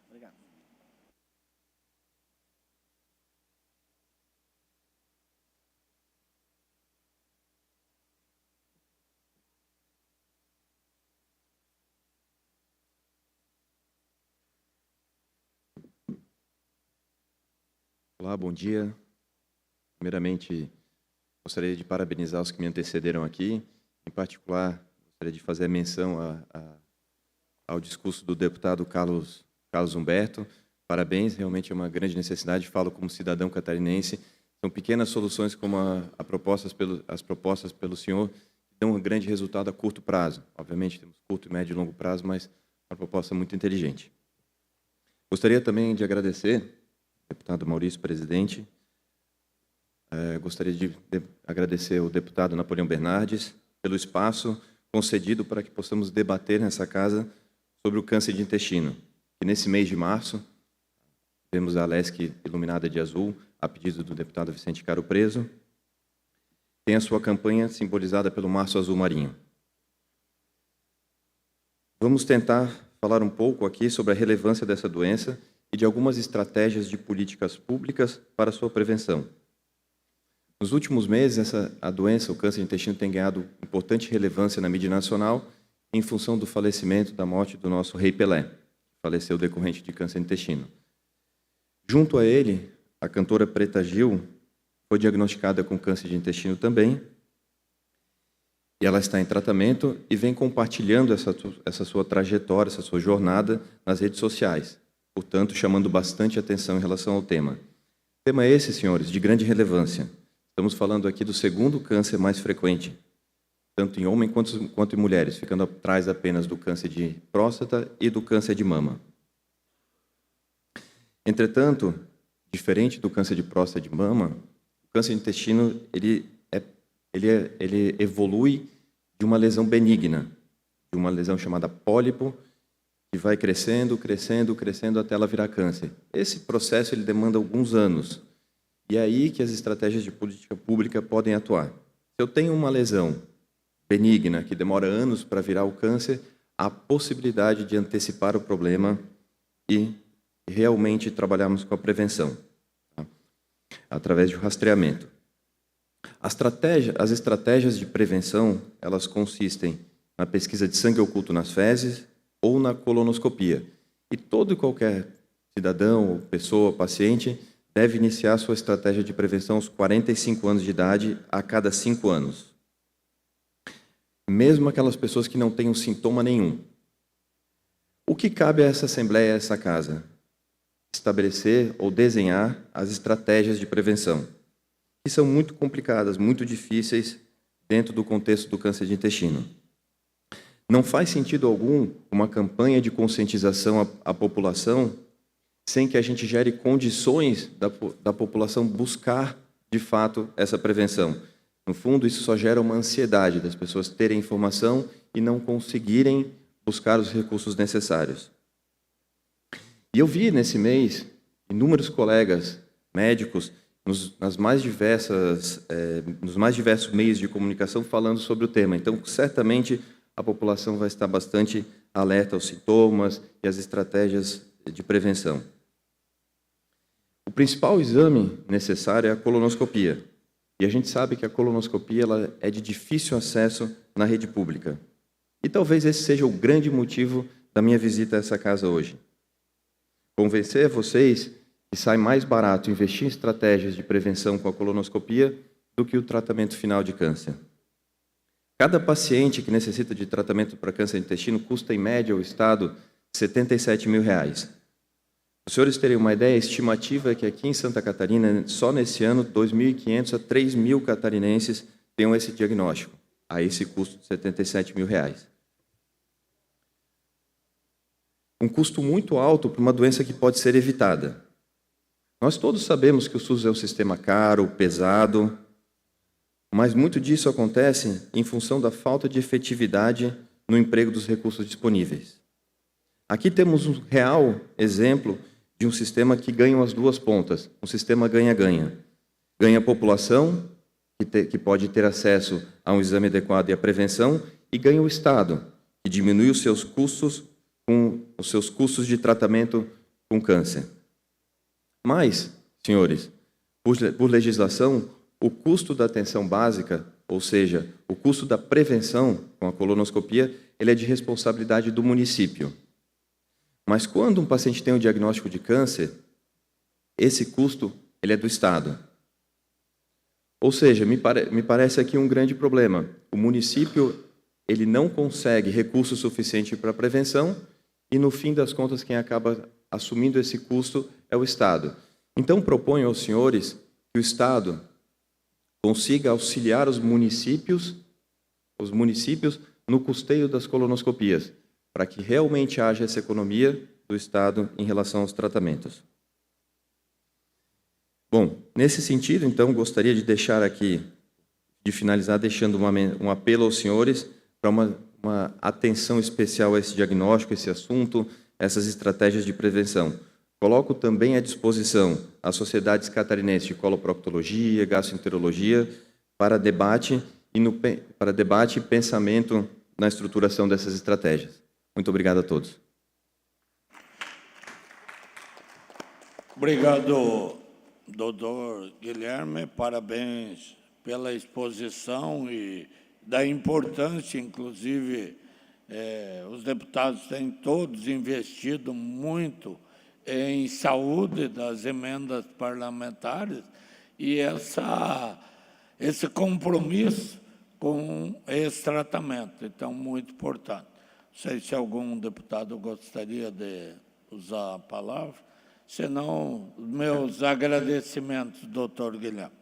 Obrigado. Olá, bom dia. Primeiramente, gostaria de parabenizar os que me antecederam aqui. Em particular, gostaria de fazer menção ao discurso do deputado Carlos Humberto. Parabéns, realmente é uma grande necessidade. Falo como cidadão catarinense. São pequenas soluções como as propostas pelo senhor, que dão um grande resultado a curto prazo. Obviamente, temos curto, médio e longo prazo, mas uma proposta muito inteligente. Gostaria também de agradecer, deputado Maurício, presidente. Gostaria de agradecer ao deputado Napoleão Bernardes pelo espaço concedido para que possamos debater nessa casa sobre o câncer de intestino. E nesse mês de março, vemos a Alesc iluminada de azul, a pedido do deputado Vicente Caro Preso, tem a sua campanha simbolizada pelo Março Azul Marinho. Vamos tentar falar um pouco aqui sobre a relevância dessa doença e de algumas estratégias de políticas públicas para sua prevenção. Nos últimos meses, a doença, o câncer de intestino, tem ganhado importante relevância na mídia nacional em função do falecimento, da morte do nosso rei Pelé, que faleceu decorrente de câncer de intestino. Junto a ele, a cantora Preta Gil foi diagnosticada com câncer de intestino também, e ela está em tratamento e vem compartilhando essa sua trajetória, essa sua jornada nas redes sociais, portanto, chamando bastante atenção em relação ao tema. Tema esse, senhores, de grande relevância. Estamos falando aqui do segundo câncer mais frequente, tanto em homens quanto em mulheres, ficando atrás apenas do câncer de próstata e do câncer de mama. Entretanto, diferente do câncer de próstata e de mama, o câncer de intestino ele evolui de uma lesão benigna, de uma lesão chamada pólipo, que vai crescendo, crescendo, crescendo até ela virar câncer. Esse processo ele demanda alguns anos. E é aí que as estratégias de política pública podem atuar. Se eu tenho uma lesão benigna que demora anos para virar o câncer, há a possibilidade de antecipar o problema e realmente trabalharmos com a prevenção, tá? Através de rastreamento. As estratégias de prevenção, elas consistem na pesquisa de sangue oculto nas fezes ou na colonoscopia. E todo e qualquer cidadão, pessoa, paciente, deve iniciar sua estratégia de prevenção aos 45 anos de idade, a cada 5 anos. Mesmo aquelas pessoas que não tenham sintoma nenhum. O que cabe a essa Assembleia, a essa casa? Estabelecer ou desenhar as estratégias de prevenção, que são muito complicadas, muito difíceis dentro do contexto do câncer de intestino. Não faz sentido algum uma campanha de conscientização à população sem que a gente gere condições da população buscar, de fato, essa prevenção. No fundo, isso só gera uma ansiedade das pessoas terem informação e não conseguirem buscar os recursos necessários. E eu vi nesse mês inúmeros colegas médicos nos mais diversos meios de comunicação falando sobre o tema. Então, certamente, a população vai estar bastante alerta aos sintomas e às estratégias de prevenção. O principal exame necessário é a colonoscopia. E a gente sabe que a colonoscopia ela é de difícil acesso na rede pública. E talvez esse seja o grande motivo da minha visita a essa casa hoje. Convencer vocês que sai mais barato investir em estratégias de prevenção com a colonoscopia do que o tratamento final de câncer. Cada paciente que necessita de tratamento para câncer de intestino custa, em média, ao Estado, R$ 77 mil. Os senhores terem uma ideia, a estimativa é que aqui em Santa Catarina, só nesse ano, 2.500 a 3.000 catarinenses tenham esse diagnóstico, a esse custo de R$ 77 mil. Um custo muito alto para uma doença que pode ser evitada. Nós todos sabemos que o SUS é um sistema caro, pesado, mas muito disso acontece em função da falta de efetividade no emprego dos recursos disponíveis. Aqui temos um real exemplo de um sistema que ganha as duas pontas, um sistema ganha-ganha. Ganha a população, que pode ter acesso a um exame adequado e a prevenção, e ganha o Estado, que diminui os seus custos de tratamento com câncer. Mas, senhores, por legislação, o custo da atenção básica, ou seja, o custo da prevenção com a colonoscopia, ele é de responsabilidade do município. Mas quando um paciente tem um diagnóstico de câncer, esse custo ele é do Estado. Ou seja, me parece aqui um grande problema. O município ele não consegue recurso suficiente para a prevenção e, no fim das contas, quem acaba assumindo esse custo é o Estado. Então, proponho aos senhores que o Estado consiga auxiliar os municípios no custeio das colonoscopias, para que realmente haja essa economia do Estado em relação aos tratamentos. Bom, nesse sentido, então, gostaria de deixar aqui, de finalizar deixando um apelo aos senhores para uma atenção especial a esse diagnóstico, esse assunto, essas estratégias de prevenção. Coloco também à disposição as sociedades catarinenses de coloproctologia, gastroenterologia, para debate e pensamento na estruturação dessas estratégias. Muito obrigado a todos. Obrigado, doutor Guilherme. Parabéns pela exposição e da importância, inclusive, os deputados têm todos investido muito em saúde das emendas parlamentares e esse compromisso com esse tratamento. Então, muito importante. Não sei se algum deputado gostaria de usar a palavra. Senão, meus agradecimentos, doutor Guilherme.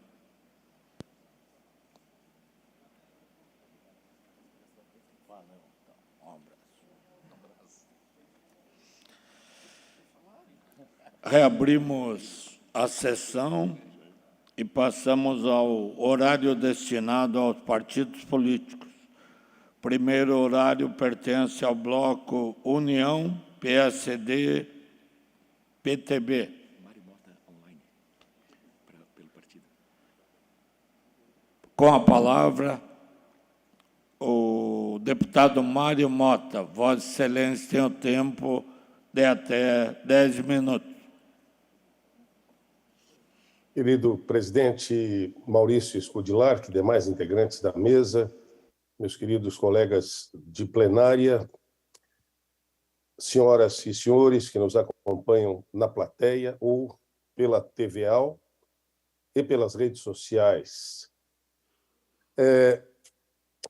Reabrimos a sessão e passamos ao horário destinado aos partidos políticos. O primeiro horário pertence ao bloco União, PSD, PTB. Com a palavra, o deputado Mário Mota. Vossa Excelência tem o tempo de até 10 minutos. Querido presidente Maurício Scudillar, que demais integrantes da mesa, meus queridos colegas de plenária, senhoras e senhores que nos acompanham na plateia ou pela TVA e pelas redes sociais.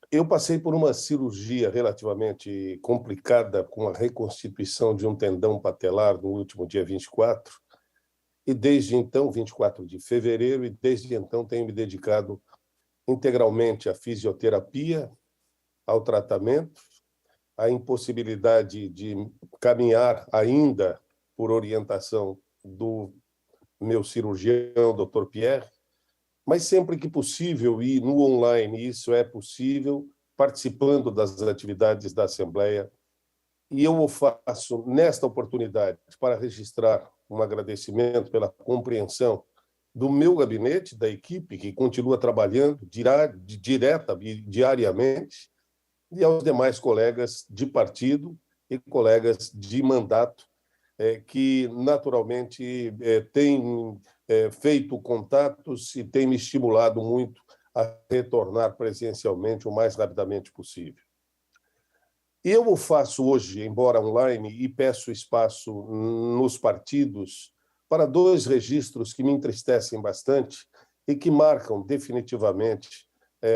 Eu passei por uma cirurgia relativamente complicada com a reconstituição de um tendão patelar no último dia 24, e desde então, 24 de fevereiro, e desde então tenho me dedicado integralmente à fisioterapia, ao tratamento, à impossibilidade de caminhar ainda por orientação do meu cirurgião, Dr. Pierre, mas sempre que possível e no online, isso é possível, participando das atividades da Assembleia. E eu o faço nesta oportunidade para registrar um agradecimento pela compreensão do meu gabinete, da equipe que continua trabalhando direta e diariamente, e aos demais colegas de partido e colegas de mandato, que naturalmente têm feito contatos e têm me estimulado muito a retornar presencialmente o mais rapidamente possível. Eu o faço hoje, embora online, e peço espaço nos partidos para dois registros que me entristecem bastante e que marcam definitivamente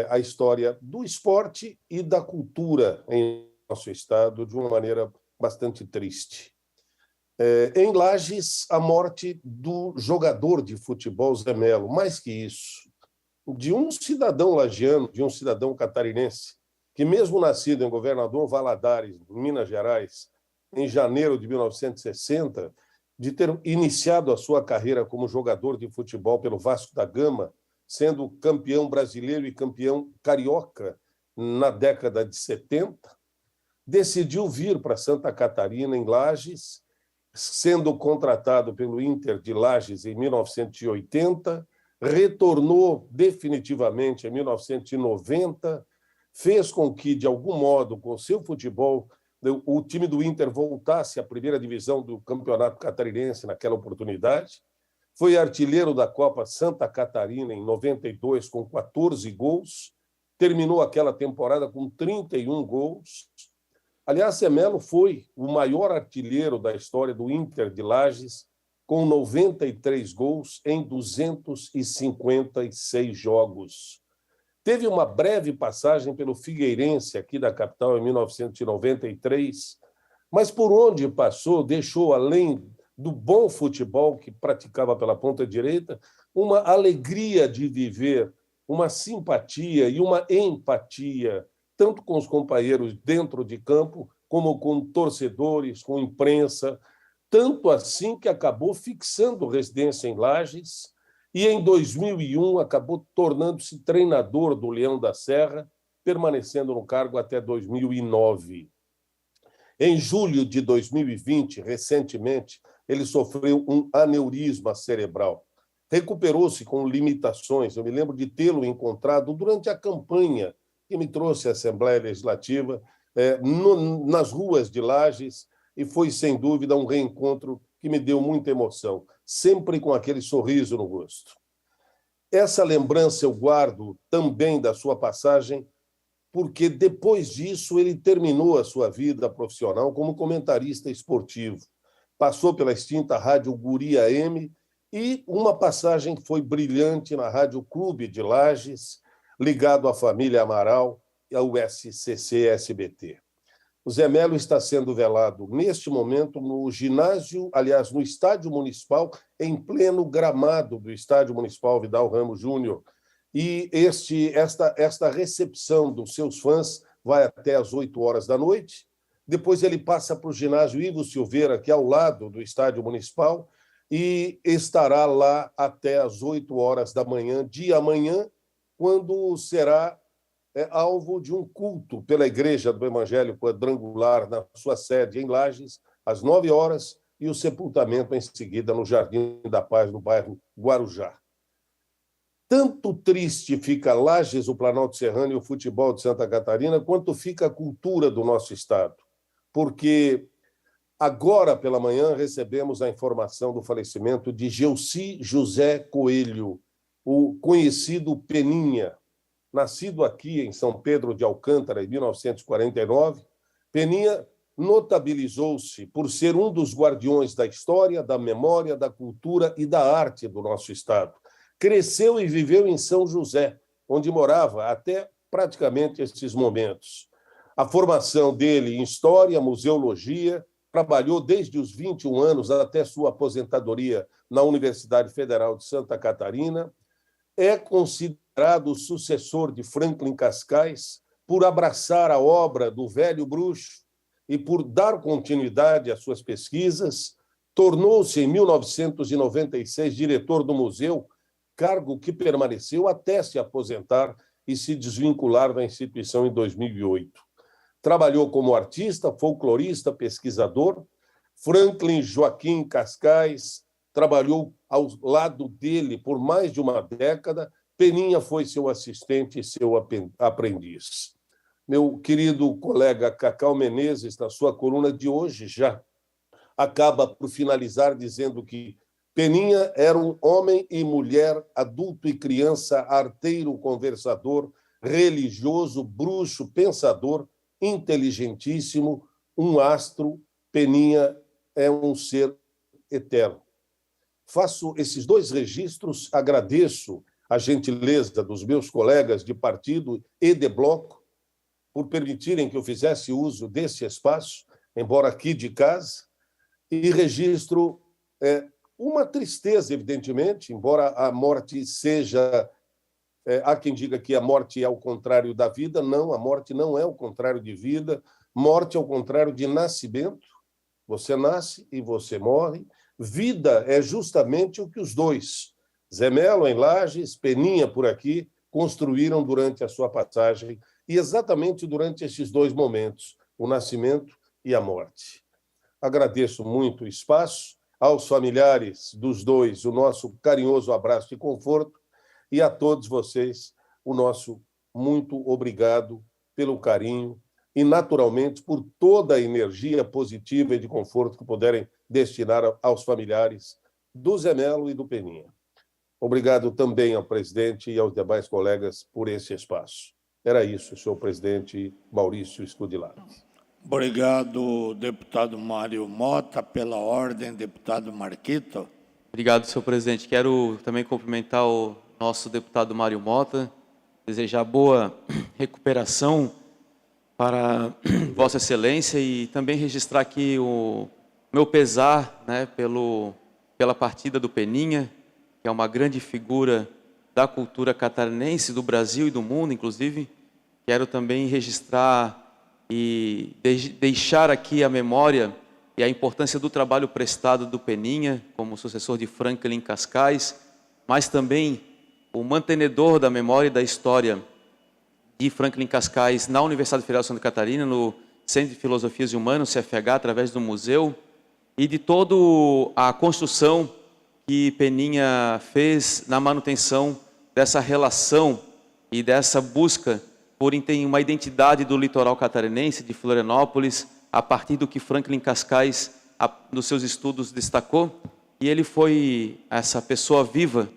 a história do esporte e da cultura em nosso estado de uma maneira bastante triste. Em Lages, a morte do jogador de futebol Zé Melo, mais que isso, de um cidadão lagiano, de um cidadão catarinense, que mesmo nascido em Governador Valadares, Minas Gerais, em janeiro de 1960, de ter iniciado a sua carreira como jogador de futebol pelo Vasco da Gama, sendo campeão brasileiro e campeão carioca na década de 70, decidiu vir para Santa Catarina, em Lages, sendo contratado pelo Inter de Lages em 1980, retornou definitivamente em 1990, fez com que, de algum modo, com seu futebol, o time do Inter voltasse à primeira divisão do Campeonato Catarinense naquela oportunidade. Foi artilheiro da Copa Santa Catarina em 92 com 14 gols, terminou aquela temporada com 31 gols. Aliás, Zé Melo foi o maior artilheiro da história do Inter de Lages, com 93 gols em 256 jogos. Teve uma breve passagem pelo Figueirense, aqui da capital, em 1993, mas por onde passou, deixou, além do bom futebol que praticava pela ponta direita, uma alegria de viver, uma simpatia e uma empatia, tanto com os companheiros dentro de campo, como com torcedores, com imprensa, tanto assim que acabou fixando residência em Lages, e em 2001 acabou tornando-se treinador do Leão da Serra, permanecendo no cargo até 2009. Em julho de 2020, recentemente, ele sofreu um aneurisma cerebral. Recuperou-se com limitações. Eu me lembro de tê-lo encontrado durante a campanha que me trouxe à Assembleia Legislativa, nas ruas de Lages, e foi, sem dúvida, um reencontro que me deu muita emoção, sempre com aquele sorriso no rosto. Essa lembrança eu guardo também da sua passagem, porque depois disso ele terminou a sua vida profissional como comentarista esportivo. Passou pela extinta Rádio Guri AM e uma passagem foi brilhante na Rádio Clube de Lages, ligado à família Amaral e ao SCC-SBT. O Zé Melo está sendo velado, neste momento, no ginásio, aliás, no Estádio Municipal, em pleno gramado do Estádio Municipal Vidal Ramos Júnior. E esta recepção dos seus fãs vai até às 8 horas da noite. Depois ele passa para o ginásio Ivo Silveira, que é ao lado do Estádio Municipal, e estará lá até às 8 horas da manhã de amanhã, quando será alvo de um culto pela Igreja do Evangelho Quadrangular na sua sede em Lages, às 9 horas, e o sepultamento em seguida no Jardim da Paz, no bairro Guarujá. Tanto triste fica Lages, o Planalto Serrano e o futebol de Santa Catarina, quanto fica a cultura do nosso estado, porque agora pela manhã recebemos a informação do falecimento de Gelsi José Coelho, o conhecido Peninha. Nascido aqui em São Pedro de Alcântara, em 1949, Peninha notabilizou-se por ser um dos guardiões da história, da memória, da cultura e da arte do nosso estado. Cresceu e viveu em São José, onde morava até praticamente esses momentos. A formação dele em História, Museologia, trabalhou desde os 21 anos até sua aposentadoria na Universidade Federal de Santa Catarina, é considerado o sucessor de Franklin Cascais por abraçar a obra do velho bruxo e por dar continuidade às suas pesquisas, Tornou-se, em 1996, diretor do museu, cargo que permaneceu até se aposentar e se desvincular da instituição em 2008. Trabalhou como artista, folclorista, pesquisador. Franklin Joaquim Cascais trabalhou ao lado dele por mais de uma década. Peninha foi seu assistente e seu aprendiz. Meu querido colega Cacau Menezes, na sua coluna de hoje, já acaba por finalizar dizendo que Peninha era um homem e mulher, adulto e criança, arteiro, conversador, religioso, bruxo, pensador, inteligentíssimo, um astro. Peninha é um ser eterno. Faço esses dois registros, agradeço a gentileza dos meus colegas de partido e de bloco por permitirem que eu fizesse uso desse espaço, embora aqui de casa, e registro uma tristeza, evidentemente, embora a morte seja... há quem diga que a morte é o contrário da vida. Não, a morte não é o contrário de vida. Morte é o contrário de nascimento. Você nasce e você morre. Vida é justamente o que os dois, Zé Melo em Lages, Peninha por aqui, construíram durante a sua passagem, e exatamente durante esses dois momentos, o nascimento e a morte. Agradeço muito o espaço, aos familiares dos dois, o nosso carinhoso abraço e conforto, e a todos vocês, o nosso muito obrigado pelo carinho e, naturalmente, por toda a energia positiva e de conforto que puderem destinar aos familiares do Zé Melo e do Peninha. Obrigado também ao presidente e aos demais colegas por esse espaço. Era isso, senhor presidente Maurício Scudilati. Obrigado, deputado Mário Mota. Pela ordem, deputado Marquito. Obrigado, senhor presidente. Quero também cumprimentar o nosso deputado Mário Mota, desejar boa recuperação para Vossa Excelência e também registrar aqui o meu pesar, né, pela partida do Peninha, que é uma grande figura da cultura catarinense, do Brasil e do mundo, inclusive. Quero também registrar e deixar aqui a memória e a importância do trabalho prestado do Peninha, como sucessor de Franklin Cascais, mas também o mantenedor da memória e da história de Franklin Cascais na Universidade Federal de Santa Catarina, no Centro de Filosofias e Humanas, CFH, através do museu, e de toda a construção que Peninha fez na manutenção dessa relação e dessa busca por uma identidade do litoral catarinense, de Florianópolis, a partir do que Franklin Cascais, nos seus estudos, destacou. E ele foi essa pessoa viva.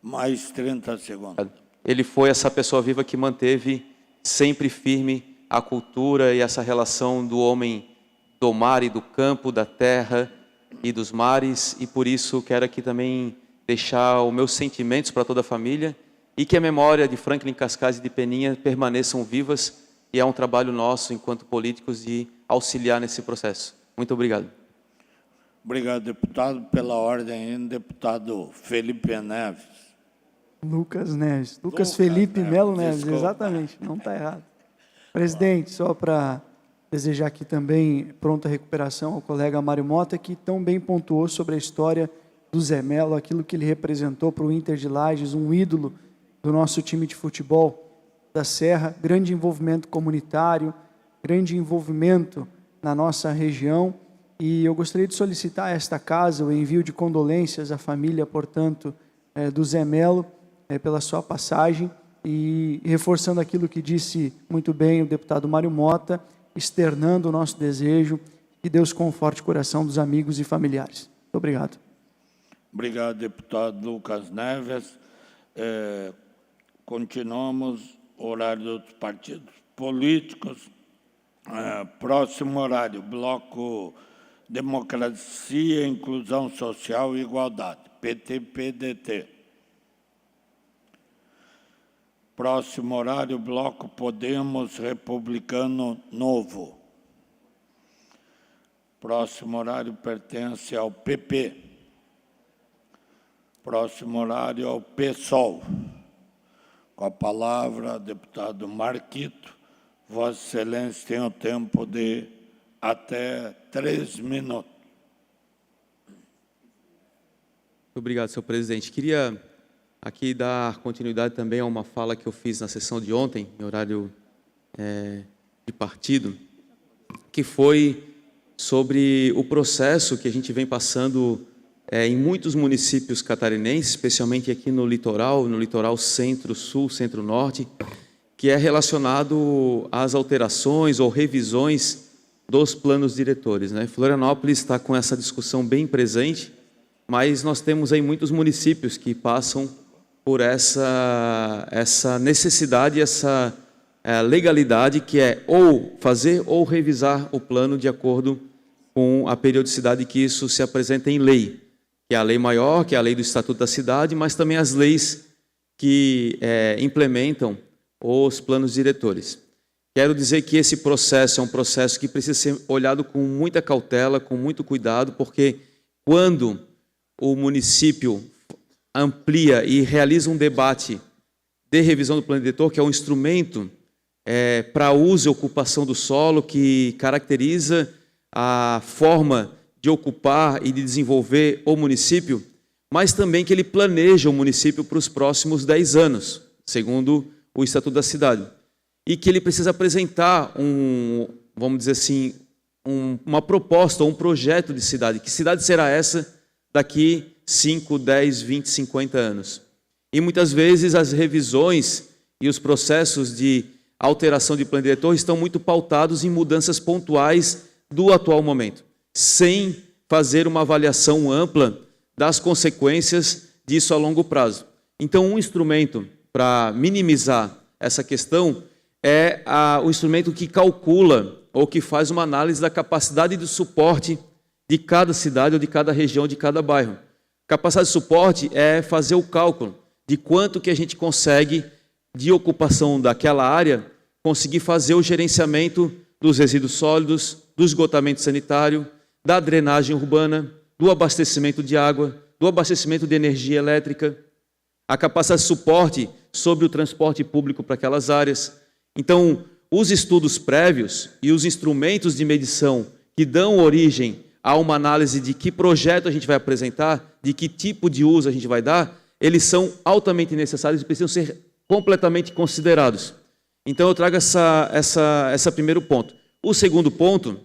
Mais 30 segundos. Ele foi essa pessoa viva que manteve sempre firme a cultura e essa relação do homem do mar e do campo, da terra e dos mares, e por isso quero aqui também deixar os meus sentimentos para toda a família e que a memória de Franklin Cascais e de Peninha permaneçam vivas, e é um trabalho nosso, enquanto políticos, de auxiliar nesse processo. Muito obrigado. Obrigado, deputado. Pela ordem, deputado Felipe Neves. Lucas Neves. Lucas Felipe Melo Neves, desculpa. Exatamente, não está errado. Presidente, só para desejar aqui também pronta recuperação ao colega Mário Mota, que tão bem pontuou sobre a história do Zé Melo, aquilo que ele representou para o Inter de Lages, um ídolo do nosso time de futebol da Serra, grande envolvimento comunitário, grande envolvimento na nossa região, e eu gostaria de solicitar a esta casa o envio de condolências à família, portanto, do Zé Melo, pela sua passagem, e reforçando aquilo que disse muito bem o deputado Mário Mota, externando o nosso desejo, que Deus conforte o coração dos amigos e familiares. Muito obrigado. Obrigado, deputado Lucas Neves. Continuamos o horário dos partidos políticos. Próximo horário, bloco Democracia, Inclusão Social e Igualdade, PT-PDT. Próximo horário, bloco Podemos, Republicano Novo. Próximo horário pertence ao PP. Próximo horário ao PSOL. Com a palavra, deputado Marquito. Vossa Excelência tem o tempo de até 3 minutos. Obrigado, senhor presidente. Queria aqui dar continuidade também a uma fala que eu fiz na sessão de ontem, em horário de partido, que foi sobre o processo que a gente vem passando em muitos municípios catarinenses, especialmente aqui no litoral centro-sul, centro-norte, que é relacionado às alterações ou revisões dos planos diretores, né? Florianópolis está com essa discussão bem presente, mas nós temos aí muitos municípios que passam por essa necessidade, essa legalidade, que é ou fazer ou revisar o plano de acordo com a periodicidade que isso se apresenta em lei, que é a lei maior, que é a lei do Estatuto da Cidade, mas também as leis que implementam os planos diretores. Quero dizer que esse processo é um processo que precisa ser olhado com muita cautela, com muito cuidado, porque quando o município amplia e realiza um debate de revisão do plano diretor, que é um instrumento para uso e ocupação do solo, que caracteriza a forma de ocupar e de desenvolver o município, mas também que ele planeja o município para os próximos 10 anos, segundo o Estatuto da Cidade. E que ele precisa apresentar vamos dizer assim, uma proposta, um projeto de cidade. Que cidade será essa daqui 5, 10, 20, 50 anos? E muitas vezes as revisões e os processos de alteração de plano diretor estão muito pautados em mudanças pontuais do atual momento, sem fazer uma avaliação ampla das consequências disso a longo prazo. Então, um instrumento para minimizar essa questão é o instrumento que calcula ou que faz uma análise da capacidade de suporte de cada cidade ou de cada região, de cada bairro. Capacidade de suporte é fazer o cálculo de quanto que a gente consegue, de ocupação daquela área, conseguir fazer o gerenciamento dos resíduos sólidos, do esgotamento sanitário, da drenagem urbana, do abastecimento de água, do abastecimento de energia elétrica, a capacidade de suporte sobre o transporte público para aquelas áreas. Então, os estudos prévios e os instrumentos de medição que dão origem a uma análise de que projeto a gente vai apresentar, de que tipo de uso a gente vai dar, eles são altamente necessários e precisam ser completamente considerados. Então, eu trago esse primeiro ponto. O segundo ponto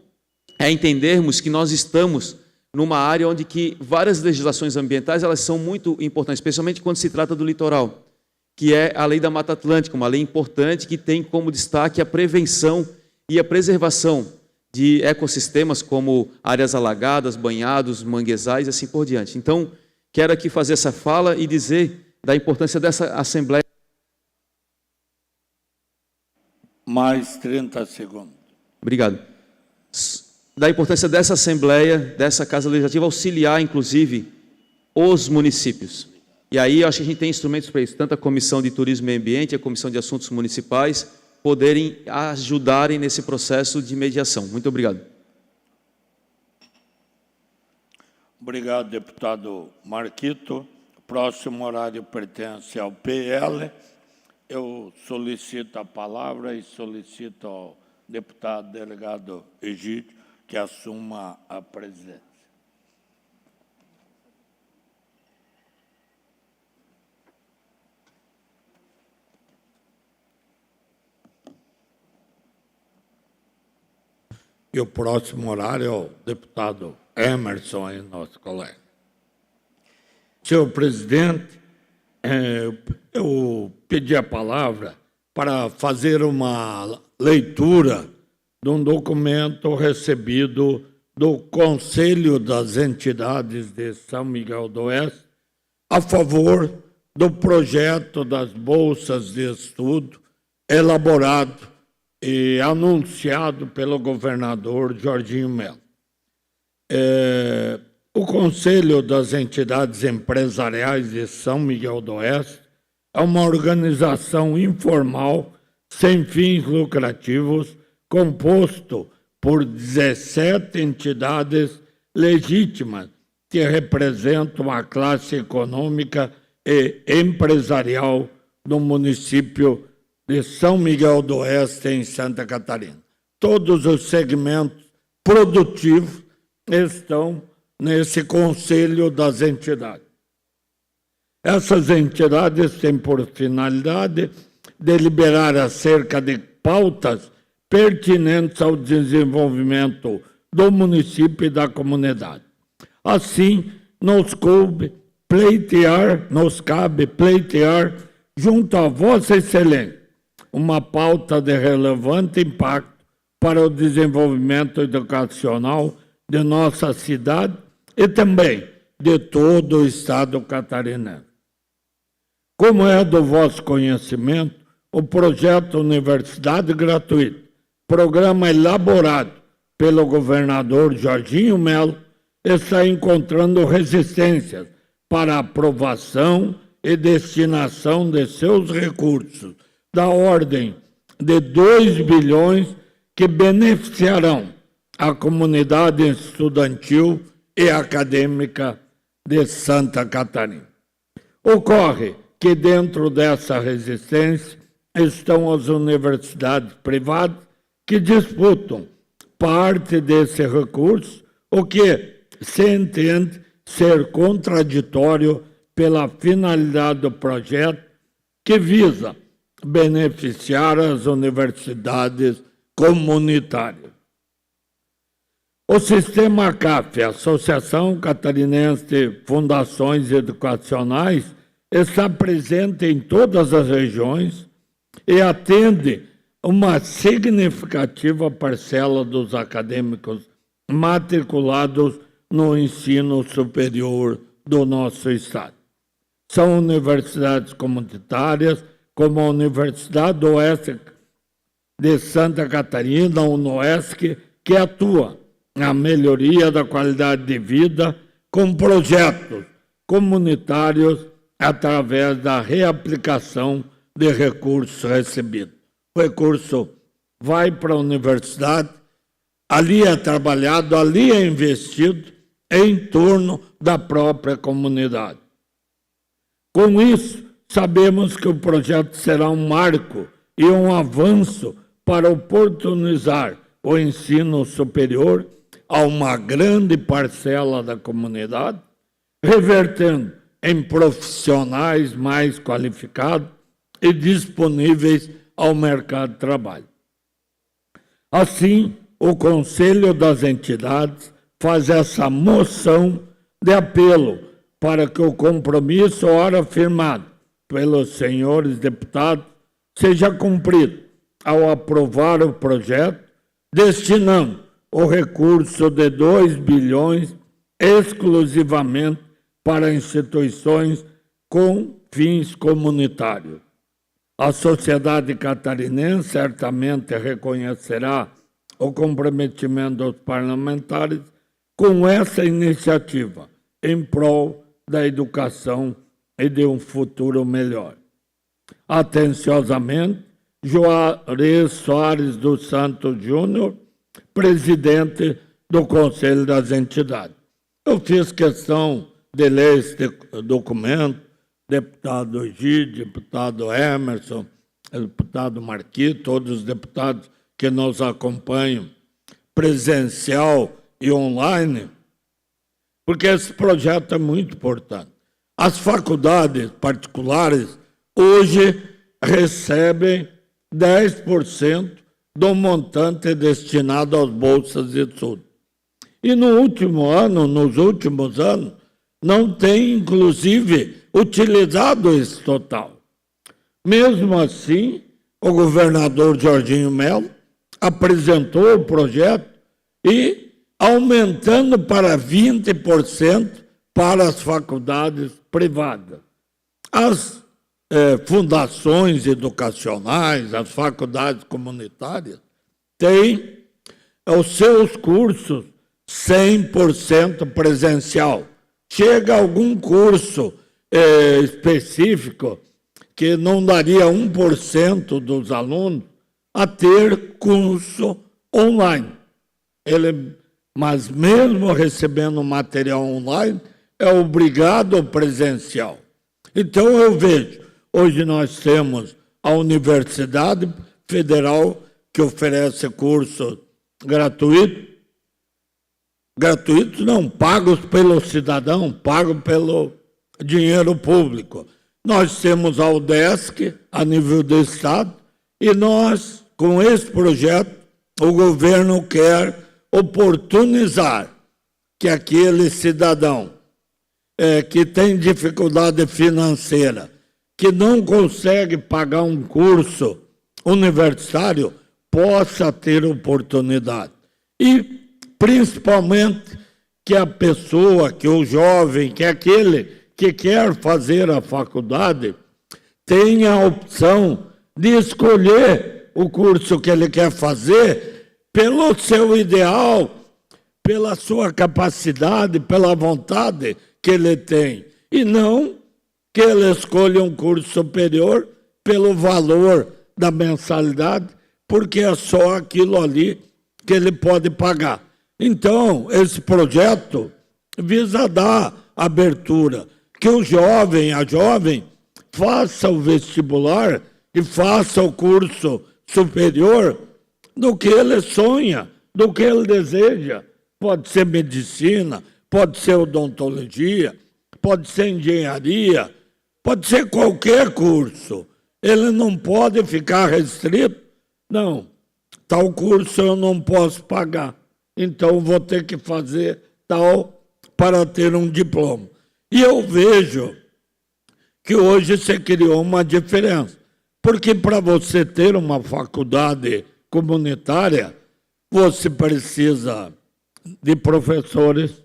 é entendermos que nós estamos numa área onde que várias legislações ambientais elas são muito importantes, especialmente quando se trata do litoral, que é a Lei da Mata Atlântica, uma lei importante que tem como destaque a prevenção e a preservação de ecossistemas como áreas alagadas, banhados, manguezais e assim por diante. Então, quero aqui fazer essa fala e dizer da importância dessa Assembleia. Mais 30 segundos. Obrigado. Da importância dessa Assembleia, dessa Casa Legislativa, auxiliar, inclusive, os municípios. E aí, eu acho que a gente tem instrumentos para isso, tanto a Comissão de Turismo e Meio Ambiente, a Comissão de Assuntos Municipais, poderem ajudarem nesse processo de mediação. Muito obrigado. Obrigado, deputado Marquito. O próximo horário pertence ao PL. Eu solicito a palavra e solicito ao deputado delegado Egídio que assuma a presidência. E o próximo horário é o deputado Emerson, aí, nosso colega. Senhor presidente, eu pedi a palavra para fazer uma leitura de um documento recebido do Conselho das Entidades de São Miguel do Oeste a favor do projeto das bolsas de estudo elaborado e anunciado pelo governador Jorginho Melo. O Conselho das Entidades Empresariais de São Miguel do Oeste é uma organização informal, sem fins lucrativos, composto por 17 entidades legítimas que representam a classe econômica e empresarial do município de São Miguel do Oeste, em Santa Catarina. Todos os segmentos produtivos estão nesse conselho das entidades. Essas entidades têm por finalidade deliberar acerca de pautas pertinentes ao desenvolvimento do município e da comunidade. Assim, nos cabe pleitear junto a Vossa Excelência uma pauta de relevante impacto para o desenvolvimento educacional de nossa cidade e também de todo o estado catarinense. Como é do vosso conhecimento, o projeto Universidade Gratuita, programa elaborado pelo governador Jorginho Melo, está encontrando resistências para aprovação e destinação de seus recursos, da ordem de 2 bilhões que beneficiarão a comunidade estudantil e acadêmica de Santa Catarina. Ocorre que dentro dessa resistência estão as universidades privadas que disputam parte desse recurso, o que se entende ser contraditório pela finalidade do projeto que visa beneficiar as universidades comunitárias. O Sistema CAF, Associação Catarinense de Fundações Educacionais, está presente em todas as regiões e atende uma significativa parcela dos acadêmicos matriculados no ensino superior do nosso estado. São universidades comunitárias, como a Universidade do Oeste de Santa Catarina, a UNOESC, que atua na melhoria da qualidade de vida com projetos comunitários através da reaplicação de recursos recebidos. O recurso vai para a universidade, ali é trabalhado, ali é investido em torno da própria comunidade. Com isso, sabemos que o projeto será um marco e um avanço para oportunizar o ensino superior a uma grande parcela da comunidade, revertendo em profissionais mais qualificados e disponíveis ao mercado de trabalho. Assim, o Conselho das Entidades faz essa moção de apelo para que o compromisso ora firmado pelos senhores deputados seja cumprido ao aprovar o projeto, destinando o recurso de 2 bilhões exclusivamente para instituições com fins comunitários. A sociedade catarinense certamente reconhecerá o comprometimento dos parlamentares com essa iniciativa em prol da educação e de um futuro melhor. Atenciosamente, Juarez Soares dos Santos Júnior, presidente do Conselho das Entidades. Eu fiz questão de ler este documento, deputado Egídio, deputado Emerson, deputado Marquis, todos os deputados que nos acompanham presencial e online, porque esse projeto é muito importante. As faculdades particulares hoje recebem 10% do montante destinado às bolsas de estudo. E nos últimos anos, não tem, inclusive, utilizado esse total. Mesmo assim, o governador Jorginho Melo apresentou o projeto e aumentando para 20% para as faculdades privadas. As fundações educacionais, as faculdades comunitárias, têm os seus cursos 100% presencial. Chega algum curso específico que não daria 1% dos alunos a ter curso online. Mas mesmo recebendo material online, é obrigado ao presencial. Então eu vejo, hoje nós temos a Universidade Federal, que oferece curso gratuito, gratuitos não, pagos pelo cidadão, pagos pelo dinheiro público. Nós temos a UDESC a nível do Estado e nós, com esse projeto, o governo quer oportunizar que aquele cidadão que tem dificuldade financeira, que não consegue pagar um curso universitário, possa ter oportunidade. E, principalmente, que a pessoa, que o jovem, que aquele que quer fazer a faculdade, tenha a opção de escolher o curso que ele quer fazer pelo seu ideal, pela sua capacidade, pela vontade que ele tem, e não que ele escolha um curso superior pelo valor da mensalidade, porque é só aquilo ali que ele pode pagar. Então, esse projeto visa dar abertura, que o jovem, a jovem, faça o vestibular e faça o curso superior do que ele sonha, do que ele deseja. Pode ser medicina, pode ser odontologia, pode ser engenharia, pode ser qualquer curso. Ele não pode ficar restrito. Não, tal curso eu não posso pagar, então vou ter que fazer tal para ter um diploma. E eu vejo que hoje se criou uma diferença, porque para você ter uma faculdade comunitária, você precisa de professores,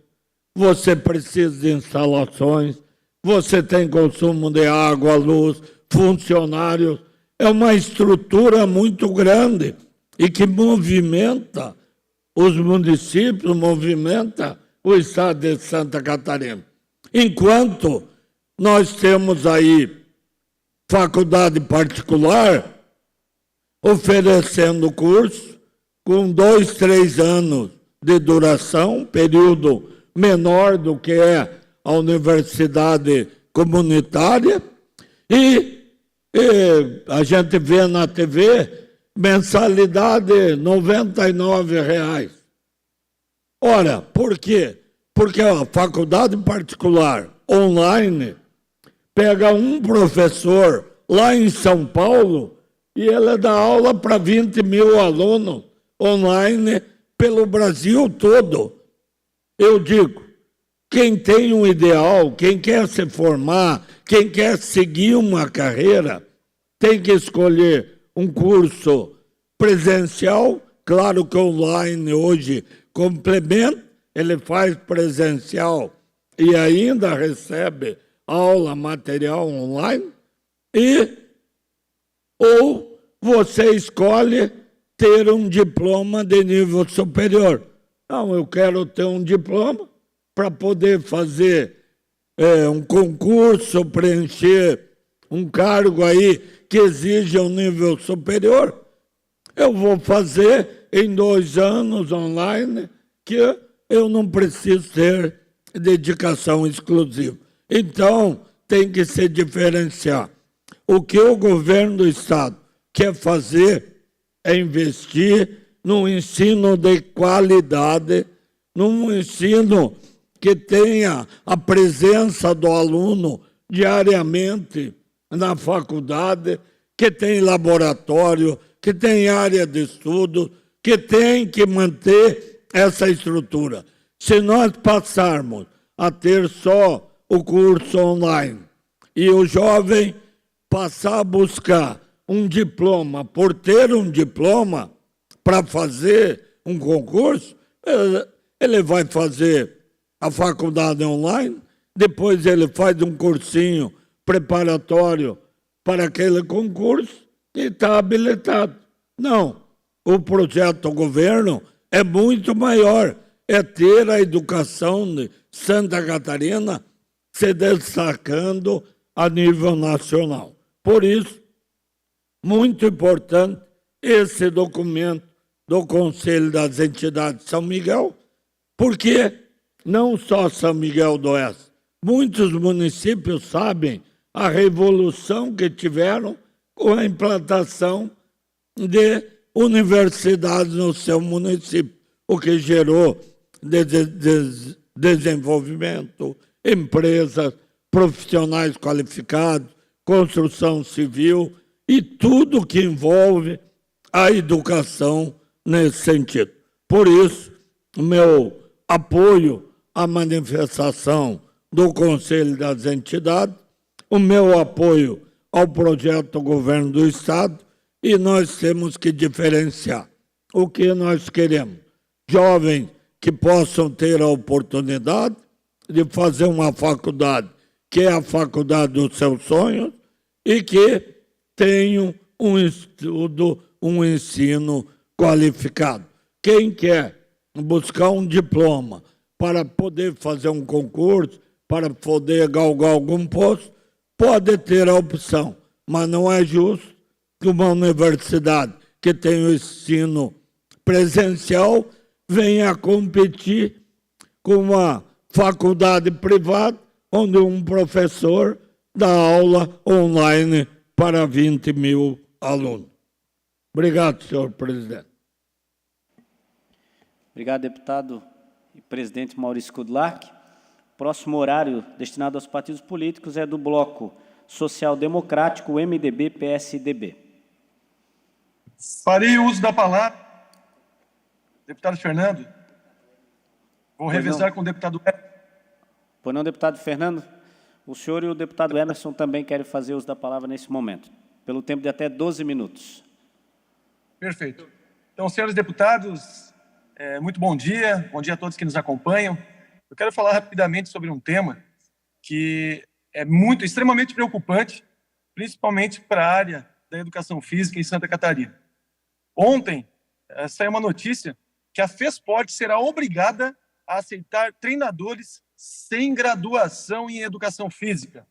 você precisa de instalações, você tem consumo de água, luz, funcionários. É uma estrutura muito grande e que movimenta os municípios, movimenta o estado de Santa Catarina. Enquanto nós temos aí faculdade particular oferecendo curso com 2, 3 anos de duração, período menor do que é a universidade comunitária, e a gente vê na TV mensalidade R$ 99. Ora, por quê? Porque a faculdade particular online pega um professor lá em São Paulo e ele dá aula para 20 mil alunos online pelo Brasil todo. Eu digo, quem tem um ideal, quem quer se formar, quem quer seguir uma carreira, tem que escolher um curso presencial. Claro que online hoje complementa, ele faz presencial e ainda recebe aula, material online, ou você escolhe ter um diploma de nível superior. Não, eu quero ter um diploma para poder fazer um concurso, preencher um cargo aí que exige um nível superior. Eu vou fazer em 2 anos online, que eu não preciso ter dedicação exclusiva. Então, tem que se diferenciar. O que o governo do Estado quer fazer é investir num ensino de qualidade, num ensino que tenha a presença do aluno diariamente na faculdade, que tem laboratório, que tem área de estudo, que tem que manter essa estrutura. Se nós passarmos a ter só o curso online e o jovem passar a buscar um diploma por ter um diploma para fazer um concurso, ele vai fazer a faculdade online, depois ele faz um cursinho preparatório para aquele concurso e está habilitado. Não, o projeto do governo é muito maior, é ter a educação de Santa Catarina se destacando a nível nacional. Por isso, muito importante esse documento do Conselho das Entidades de São Miguel, porque não só São Miguel do Oeste, muitos municípios sabem a revolução que tiveram com a implantação de universidades no seu município, o que gerou desenvolvimento, empresas, profissionais qualificados, construção civil e tudo que envolve a educação nesse sentido. Por isso, o meu apoio à manifestação do Conselho das Entidades, o meu apoio ao projeto do Governo do Estado, e nós temos que diferenciar o que nós queremos. Jovens que possam ter a oportunidade de fazer uma faculdade, que é a faculdade dos seus sonhos, e que tenham um estudo, um ensino qualificado. Quem quer buscar um diploma para poder fazer um concurso, para poder galgar algum posto, pode ter a opção, mas não é justo que uma universidade que tem o ensino presencial venha competir com uma faculdade privada, onde um professor dá aula online para 20 mil alunos. Obrigado, senhor presidente. Obrigado, deputado e presidente Maurício Kudlak. Próximo horário destinado aos partidos políticos é do bloco Social Democrático, MDB, PSDB. Farei uso da palavra, deputado Fernando. Vou revezar com o deputado Emerson. Pois não, deputado Fernando? O senhor e o deputado Emerson também querem fazer uso da palavra nesse momento, pelo tempo de até 12 minutos. Perfeito. Então, senhores deputados, muito bom dia a todos que nos acompanham. Eu quero falar rapidamente sobre um tema que é extremamente preocupante, principalmente para a área da educação física em Santa Catarina. Ontem, saiu uma notícia que a FESPORT será obrigada a aceitar treinadores sem graduação em educação física.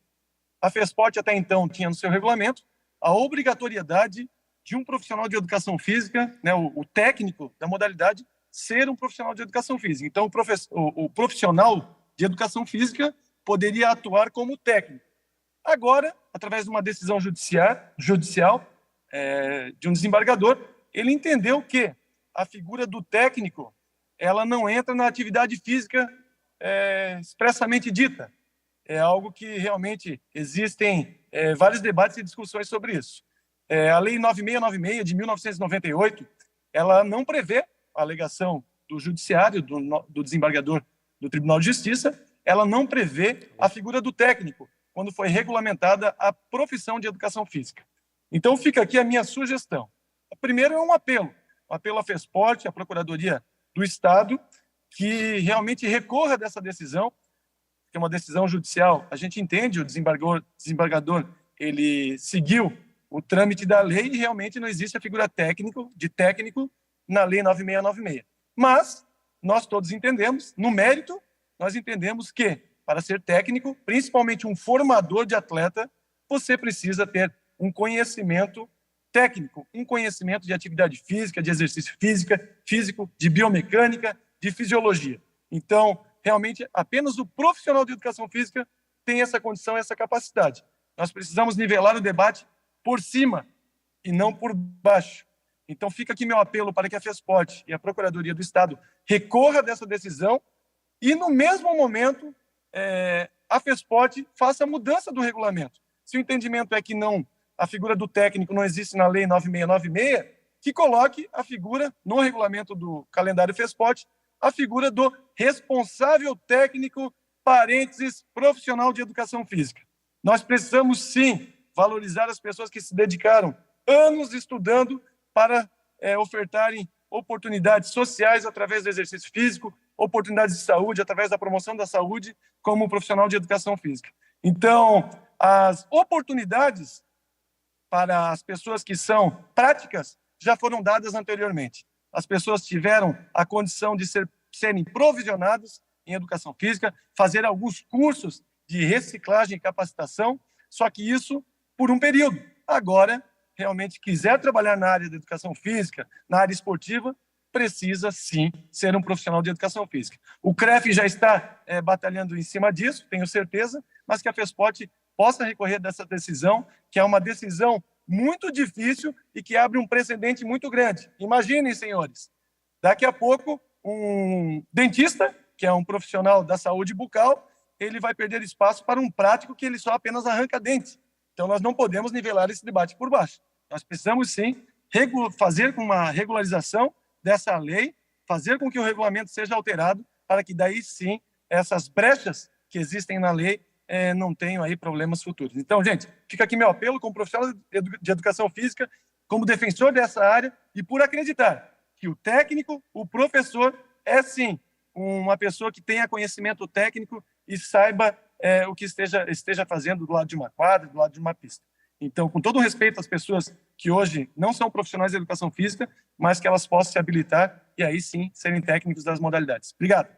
A FESPORT até então tinha no seu regulamento a obrigatoriedade de um profissional de educação física, né, o técnico da modalidade, ser um profissional de educação física. Então, o profissional de educação física poderia atuar como técnico. Agora, através de uma decisão judicial de um desembargador, ele entendeu que a figura do técnico ela não entra na atividade física expressamente dita. É algo que realmente existem vários debates e discussões sobre isso. A Lei 9696 de 1998, ela não prevê a alegação do judiciário, do desembargador do Tribunal de Justiça, ela não prevê a figura do técnico, quando foi regulamentada a profissão de educação física. Então, fica aqui a minha sugestão. Primeiro é um apelo à FESPORT, à Procuradoria do Estado, que realmente recorra dessa decisão, que é uma decisão judicial. A gente entende, o desembargador ele seguiu o trâmite da lei e realmente não existe a figura de técnico na Lei 9696. Mas nós todos entendemos, no mérito, nós entendemos que, para ser técnico, principalmente um formador de atleta, você precisa ter um conhecimento técnico, um conhecimento de atividade física, de exercício físico, de biomecânica, de fisiologia. Então, realmente, apenas o profissional de educação física tem essa condição, essa capacidade. Nós precisamos nivelar o debate por cima e não por baixo. Então, fica aqui meu apelo para que a FESPORT e a Procuradoria do Estado recorra dessa decisão e, no mesmo momento, a FESPORT faça a mudança do regulamento. Se o entendimento é que a figura do técnico não existe na Lei 9696, que coloque a figura, no regulamento do calendário FESPORT, a figura do responsável técnico, parênteses, profissional de educação física. Nós precisamos, sim, valorizar as pessoas que se dedicaram anos estudando para ofertarem oportunidades sociais através do exercício físico, oportunidades de saúde através da promoção da saúde como profissional de educação física. Então, as oportunidades para as pessoas que são práticas já foram dadas anteriormente. As pessoas tiveram a condição de serem provisionadas em educação física, fazer alguns cursos de reciclagem e capacitação, só que isso por um período. Agora, realmente quiser trabalhar na área da educação física, na área esportiva, precisa sim ser um profissional de educação física. O CREF já está batalhando em cima disso, tenho certeza, mas que a FESPORT possa recorrer dessa decisão, que é uma decisão muito difícil e que abre um precedente muito grande. Imaginem, senhores, daqui a pouco um dentista, que é um profissional da saúde bucal, ele vai perder espaço para um prático que ele só apenas arranca dentes. Então, nós não podemos nivelar esse debate por baixo. Nós precisamos, sim, fazer uma regularização dessa lei, fazer com que o regulamento seja alterado, para que daí, sim, essas brechas que existem na lei não tenham aí problemas futuros. Então, gente, fica aqui meu apelo como profissional de educação física, como defensor dessa área, e por acreditar que o técnico, o professor, é, sim, uma pessoa que tenha conhecimento técnico e saiba o que esteja fazendo do lado de uma quadra, do lado de uma pista. Então, com todo o respeito às pessoas que hoje não são profissionais de educação física, mas que elas possam se habilitar e aí sim serem técnicos das modalidades. Obrigado.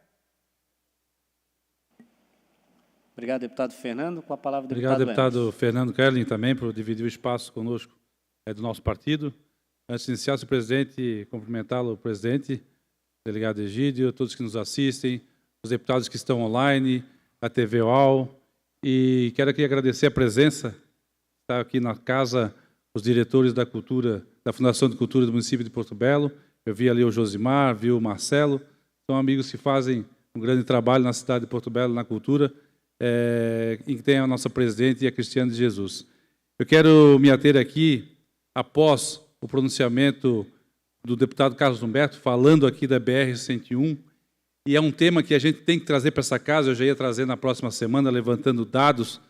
Obrigado, deputado Fernando. Com a palavra, o Obrigado, deputado deputado Fernando Kerlin, também, por dividir o espaço conosco do nosso partido. Antes de iniciar, senhor presidente, cumprimentá-lo, presidente, delegado Egídio, todos que nos assistem, os deputados que estão online, a TV UAU, e quero aqui agradecer a presença, está aqui na casa, os diretores da Cultura, da Fundação de Cultura do município de Porto Belo. Eu vi ali o Josimar, vi o Marcelo, são amigos que fazem um grande trabalho na cidade de Porto Belo, na cultura, e que tem a nossa presidente e a Cristiane de Jesus. Eu quero me ater aqui, após o pronunciamento do deputado Carlos Humberto, falando aqui da BR-101, e é um tema que a gente tem que trazer para essa casa, eu já ia trazer na próxima semana, levantando dados,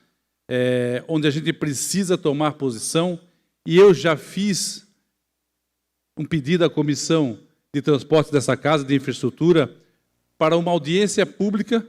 onde a gente precisa tomar posição, e eu já fiz um pedido à Comissão de Transporte dessa casa, de Infraestrutura, para uma audiência pública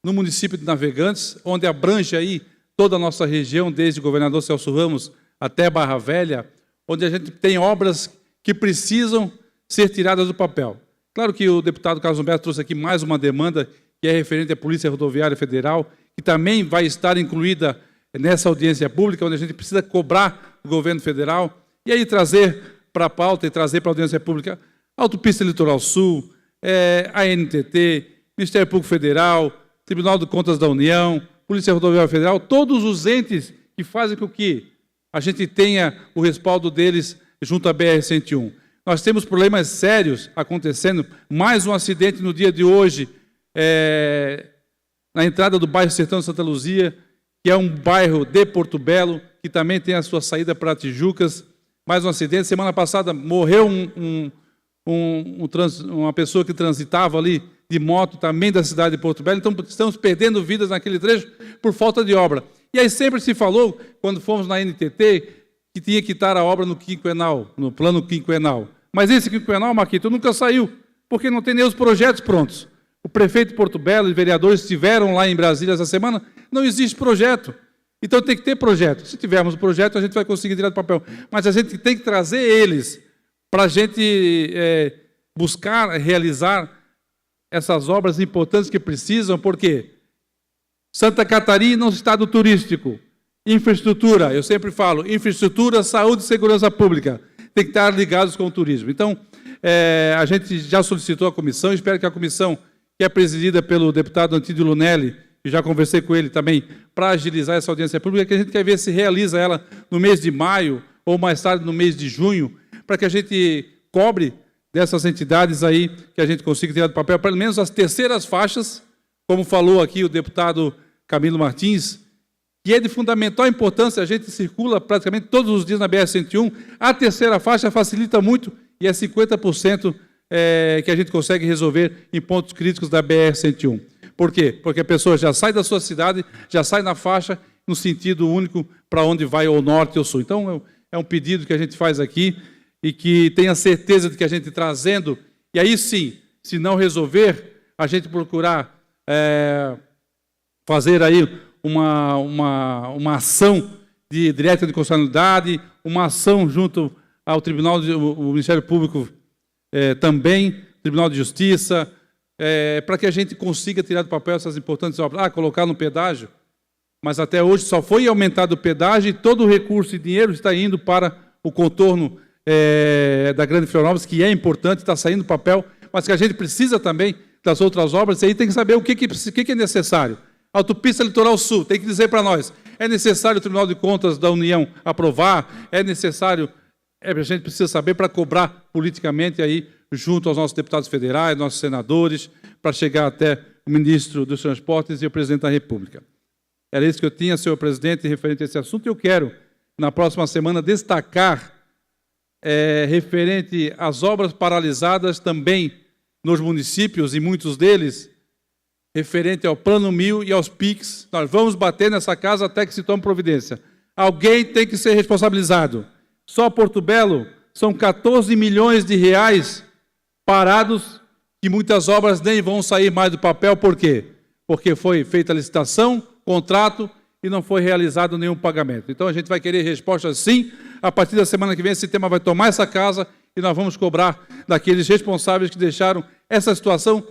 no município de Navegantes, onde abrange aí toda a nossa região, desde o governador Celso Ramos até Barra Velha, onde a gente tem obras que precisam ser tiradas do papel. Claro que o deputado Carlos Humberto trouxe aqui mais uma demanda, que é referente à Polícia Rodoviária Federal, que também vai estar incluída nessa audiência pública, onde a gente precisa cobrar o governo federal, e aí trazer para a pauta e trazer para a audiência pública a Autopista Litoral Sul, a NTT, Ministério Público Federal, Tribunal de Contas da União, Polícia Rodoviária Federal, todos os entes que fazem com que a gente tenha o respaldo deles junto à BR-101. Nós temos problemas sérios acontecendo, mais um acidente no dia de hoje, na entrada do bairro Sertão de Santa Luzia, que é um bairro de Porto Belo, que também tem a sua saída para Tijucas. Mais um acidente. Semana passada morreu uma pessoa que transitava ali de moto, também da cidade de Porto Belo. Então, estamos perdendo vidas naquele trecho por falta de obra. E aí sempre se falou, quando fomos na NTT, que tinha que estar a obra no quinquenal, no plano quinquenal. Mas esse quinquenal, Marquito, nunca saiu, porque não tem nem os projetos prontos. O prefeito de Porto Belo e vereadores estiveram lá em Brasília essa semana, não existe projeto. Então tem que ter projeto. Se tivermos o projeto, a gente vai conseguir tirar do papel. Mas a gente tem que trazer eles para a gente buscar realizar essas obras importantes que precisam, porque Santa Catarina é um estado turístico. Infraestrutura, eu sempre falo, infraestrutura, saúde e segurança pública, tem que estar ligados com o turismo. Então, a gente já solicitou a comissão, espero que a comissão, que é presidida pelo deputado Antídio Lunelli, e já conversei com ele também, para agilizar essa audiência pública, que a gente quer ver se realiza ela no mês de maio, ou mais tarde no mês de junho, para que a gente cobre dessas entidades aí, que a gente consiga tirar do papel, pelo menos as terceiras faixas, como falou aqui o deputado Camilo Martins, que é de fundamental importância, a gente circula praticamente todos os dias na BR-101, a terceira faixa facilita muito, e é 50% que a gente consegue resolver em pontos críticos da BR-101. Por quê? Porque a pessoa já sai da sua cidade, já sai na faixa, no sentido único para onde vai, ou norte ou sul. Então, é um pedido que a gente faz aqui, e que tenha certeza de que a gente trazendo, e aí sim, se não resolver, a gente procurar fazer aí uma ação de direta de constitucionalidade, uma ação junto ao Tribunal, o Ministério Público também, Tribunal de Justiça, para que a gente consiga tirar do papel essas importantes obras. Colocar no pedágio, mas até hoje só foi aumentado o pedágio e todo o recurso e dinheiro está indo para o contorno da Grande Florianópolis, que é importante, está saindo do papel, mas que a gente precisa também das outras obras, e aí tem que saber o que é necessário. Autopista Litoral Sul, tem que dizer para nós, é necessário o Tribunal de Contas da União aprovar, é necessário, a gente precisa saber para cobrar politicamente aí, junto aos nossos deputados federais, nossos senadores, para chegar até o ministro dos Transportes e o presidente da República. Era isso que eu tinha, senhor presidente, referente a esse assunto. E eu quero, na próxima semana, destacar, referente às obras paralisadas também nos municípios, e muitos deles, referente ao Plano 1000 e aos PIX. Nós vamos bater nessa casa até que se tome providência. Alguém tem que ser responsabilizado. Só Porto Belo são 14 milhões de reais parados, e muitas obras nem vão sair mais do papel. Por quê? Porque foi feita a licitação, contrato, e não foi realizado nenhum pagamento. Então, a gente vai querer respostas sim. A partir da semana que vem, esse tema vai tomar essa casa e nós vamos cobrar daqueles responsáveis que deixaram essa situação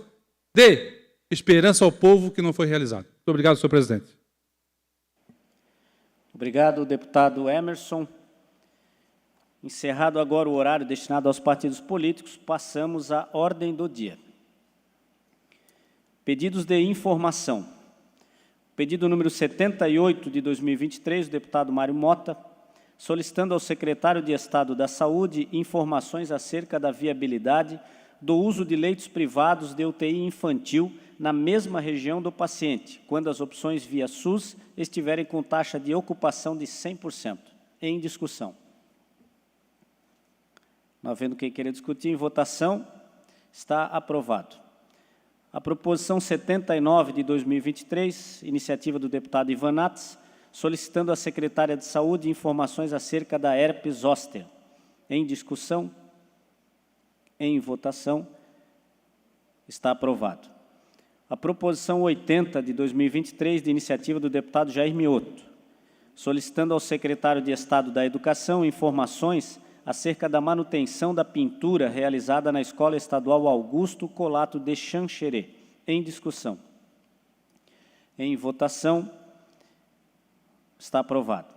de esperança ao povo que não foi realizada. Muito obrigado, senhor presidente. Obrigado, deputado Emerson. Encerrado agora o horário destinado aos partidos políticos, passamos à ordem do dia. Pedidos de informação. Pedido número 78 de 2023, do deputado Mário Mota, solicitando ao secretário de Estado da Saúde informações acerca da viabilidade do uso de leitos privados de UTI infantil na mesma região do paciente, quando as opções via SUS estiverem com taxa de ocupação de 100%. Em discussão. Não havendo quem queira discutir, em votação, está aprovado. A proposição 79 de 2023, iniciativa do deputado Ivan Nats, solicitando à secretária de Saúde informações acerca da herpes zoster. Em discussão, em votação, está aprovado. A proposição 80 de 2023, de iniciativa do deputado Jair Mioto, solicitando ao secretário de Estado da Educação informações acerca da manutenção da pintura realizada na Escola Estadual Augusto Colato de Xanxerê. Em discussão. Em votação, está aprovado.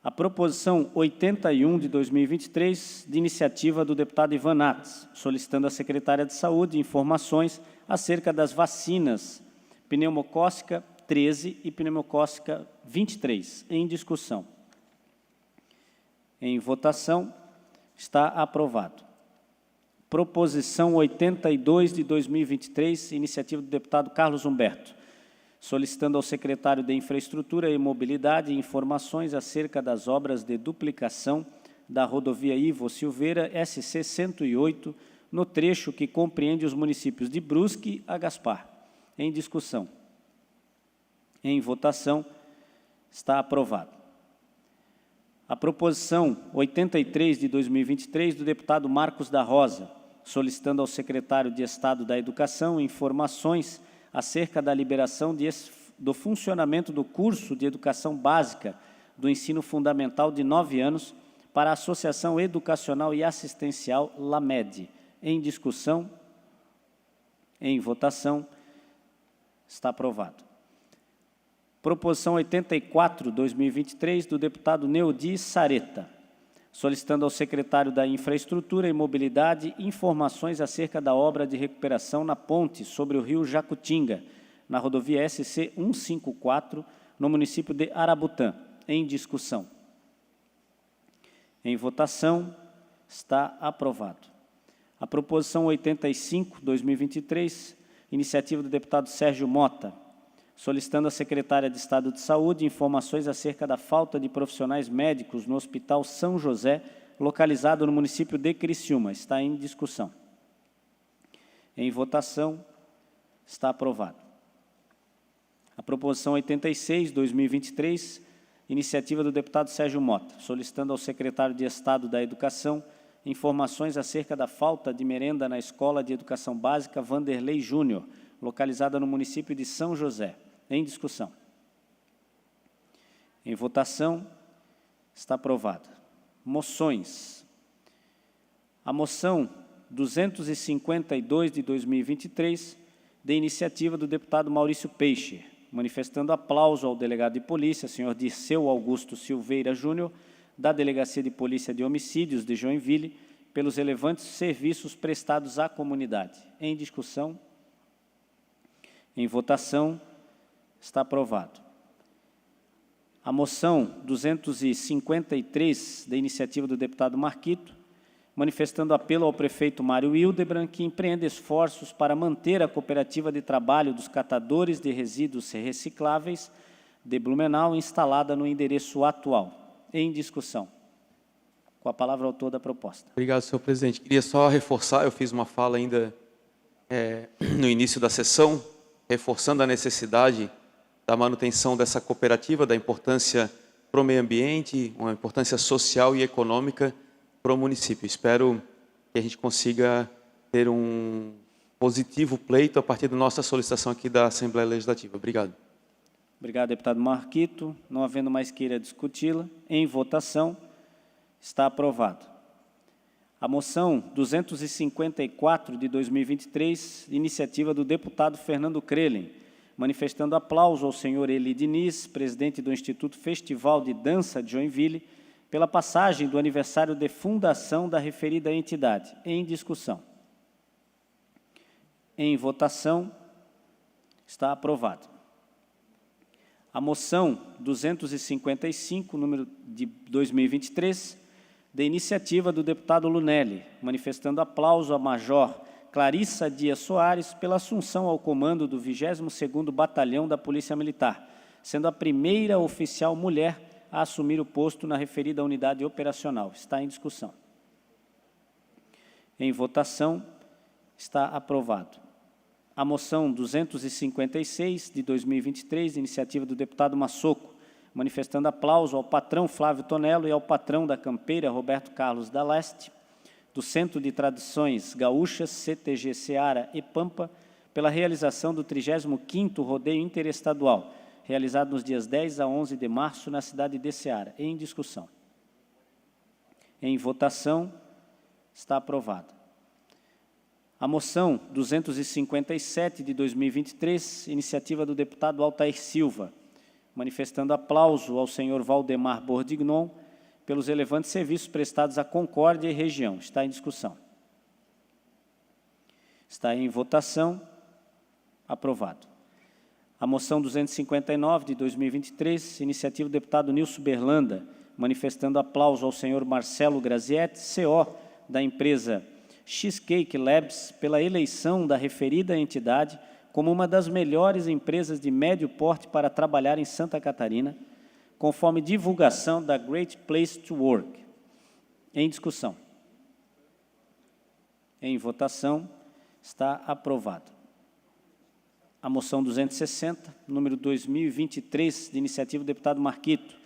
A proposição 81 de 2023, de iniciativa do deputado Ivan Nats, solicitando à secretária de Saúde informações acerca das vacinas pneumocócica 13 e pneumocócica 23. Em discussão. Em votação, está aprovado. Proposição 82 de 2023, iniciativa do deputado Carlos Humberto, solicitando ao secretário de Infraestrutura e Mobilidade informações acerca das obras de duplicação da rodovia Ivo Silveira, SC 108, no trecho que compreende os municípios de Brusque a Gaspar. Em discussão. Em votação, está aprovado. A proposição 83 de 2023, do deputado Marcos da Rosa, solicitando ao secretário de Estado da Educação informações acerca da liberação do funcionamento do curso de Educação Básica do Ensino Fundamental de 9 anos para a Associação Educacional e Assistencial LAMED. Em discussão, em votação, está aprovado. Proposição 84, 2023, do deputado Neudi Sareta, solicitando ao secretário da Infraestrutura e Mobilidade informações acerca da obra de recuperação na ponte sobre o rio Jacutinga, na rodovia SC 154, no município de Arabutã. Em discussão. Em votação, está aprovado. A proposição 85, 2023, iniciativa do deputado Sérgio Mota, solicitando à secretária de Estado de Saúde informações acerca da falta de profissionais médicos no Hospital São José, localizado no município de Criciúma. Está em discussão. Em votação, está aprovado. A proposição 86, 2023, iniciativa do deputado Sérgio Mota, solicitando ao secretário de Estado da Educação informações acerca da falta de merenda na Escola de Educação Básica Vanderlei Júnior, localizada no município de São José. Em discussão. Em votação, está aprovada. Moções. A moção 252 de 2023, de iniciativa do deputado Maurício Peixe, manifestando aplauso ao delegado de polícia, senhor Dirceu Augusto Silveira Júnior, da Delegacia de Polícia de Homicídios de Joinville, pelos relevantes serviços prestados à comunidade. Em discussão. Em votação, está aprovado. A moção 253, da iniciativa do deputado Marquito, manifestando apelo ao prefeito Mário Hildebrand que empreenda esforços para manter a cooperativa de trabalho dos catadores de resíduos recicláveis de Blumenau instalada no endereço atual. Em discussão. Com a palavra, o autor da proposta. Obrigado, senhor presidente. Queria só reforçar, eu fiz uma fala ainda no início da sessão, reforçando a necessidade da manutenção dessa cooperativa, da importância para o meio ambiente, uma importância social e econômica para o município. Espero que a gente consiga ter um positivo pleito a partir da nossa solicitação aqui da Assembleia Legislativa. Obrigado. Obrigado, deputado Marquito. Não havendo mais queira discuti-la, em votação, está aprovado. A moção 254 de 2023, iniciativa do deputado Fernando Crelen, manifestando aplauso ao senhor Eli Diniz, presidente do Instituto Festival de Dança de Joinville, pela passagem do aniversário de fundação da referida entidade. Em discussão. Em votação, está aprovado. A moção 255, número de 2023, de iniciativa do deputado Lunelli, manifestando aplauso à Major Clarissa Dias Soares pela assunção ao comando do 22º Batalhão da Polícia Militar, sendo a primeira oficial mulher a assumir o posto na referida unidade operacional. Está em discussão. Em votação, está aprovado. A moção 256, de 2023, iniciativa do deputado Massoco, manifestando aplauso ao patrão Flávio Tonello e ao patrão da campeira Roberto Carlos da Leste, do Centro de Tradições Gaúchas, CTG Seara e Pampa, pela realização do 35º Rodeio Interestadual, realizado nos dias 10 a 11 de março na cidade de Seara. Em discussão. Em votação, está aprovado. A moção 257 de 2023, iniciativa do deputado Altair Silva, manifestando aplauso ao senhor Valdemar Bordignon pelos relevantes serviços prestados à Concórdia e região. Está em discussão. Está em votação. Aprovado. A moção 259 de 2023, iniciativa do deputado Nilson Berlanda, manifestando aplauso ao senhor Marcelo Grazietti, CO da empresa Cheesecake Labs, pela eleição da referida entidade como uma das melhores empresas de médio porte para trabalhar em Santa Catarina, conforme divulgação da Great Place to Work. Em discussão. Em votação, está aprovado. A moção 260, número 2023, de iniciativa do deputado Marquito,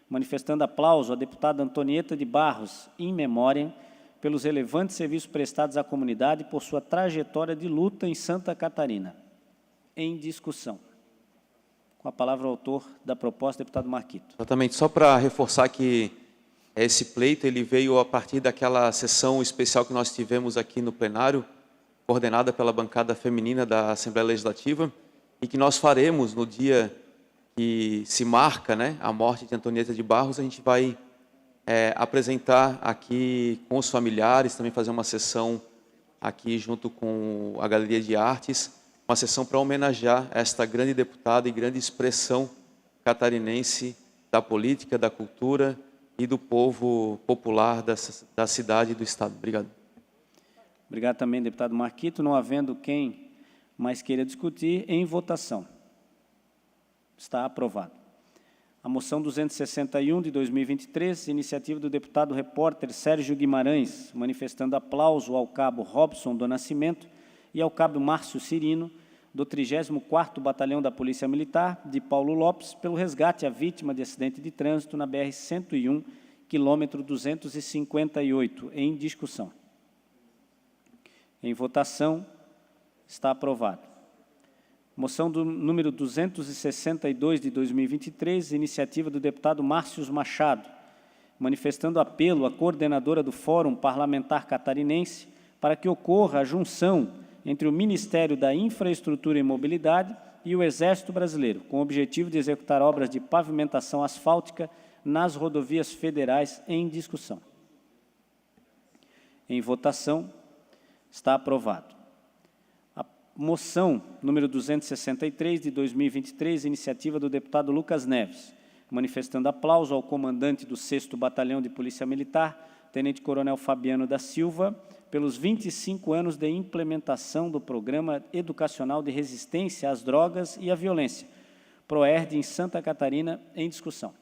manifestando aplauso à deputada Antonieta de Barros, in memoriam, pelos relevantes serviços prestados à comunidade por sua trajetória de luta em Santa Catarina. Em discussão. Com a palavra o autor da proposta, deputado Marquito. Exatamente, só para reforçar que esse pleito ele veio a partir daquela sessão especial que nós tivemos aqui no plenário, coordenada pela bancada feminina da Assembleia Legislativa, e que nós faremos no dia que se marca, né, a morte de Antonieta de Barros. A gente vai apresentar aqui com os familiares, também fazer uma sessão aqui junto com a Galeria de Artes, uma sessão para homenagear esta grande deputada e grande expressão catarinense da política, da cultura e do povo popular da cidade e do Estado. Obrigado. Obrigado também, deputado Marquito. Não havendo quem mais queira discutir, em votação. Está aprovado. A moção 261 de 2023, iniciativa do deputado repórter Sérgio Guimarães, manifestando aplauso ao cabo Robson do Nascimento e ao cabo Márcio Cirino, do 34º Batalhão da Polícia Militar, de Paulo Lopes, pelo resgate à vítima de acidente de trânsito na BR-101, quilômetro 258, em discussão. Em votação, está aprovado. Moção do número 262 de 2023, iniciativa do deputado Márcios Machado, manifestando apelo à coordenadora do Fórum Parlamentar Catarinense para que ocorra a junção entre o Ministério da Infraestrutura e Mobilidade e o Exército Brasileiro, com o objetivo de executar obras de pavimentação asfáltica nas rodovias federais. Em discussão. Em votação, está aprovado. Moção número 263, de 2023, iniciativa do deputado Lucas Neves, manifestando aplauso ao comandante do 6º Batalhão de Polícia Militar, Tenente-Coronel Fabiano da Silva, pelos 25 anos de implementação do Programa Educacional de Resistência às Drogas e à Violência, PROERD em Santa Catarina, em discussão.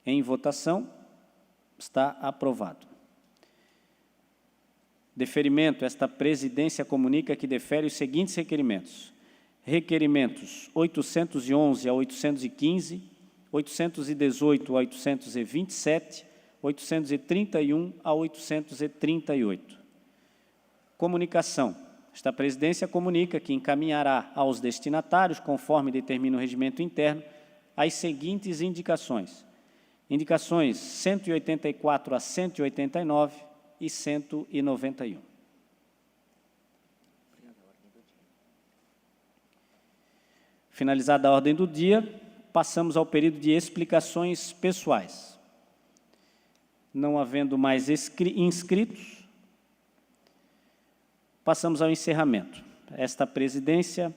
Em votação, está aprovado. Deferimento, esta presidência comunica que defere os seguintes requerimentos. Requerimentos 811 a 815, 818 a 827, 831 a 838. Comunicação. Esta presidência comunica que encaminhará aos destinatários, conforme determina o regimento interno, as seguintes indicações. Indicações 184 a 189 e 191. Finalizada a ordem do dia, passamos ao período de explicações pessoais. Não havendo mais inscritos, passamos ao encerramento. Esta presidência,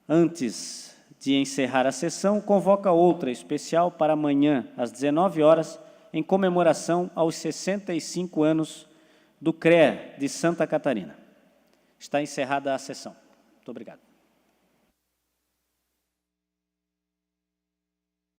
antes de encerrar a sessão, convoca outra especial para amanhã, às 19 horas, em comemoração aos 65 anos do CREA de Santa Catarina. Está encerrada a sessão. Muito obrigado.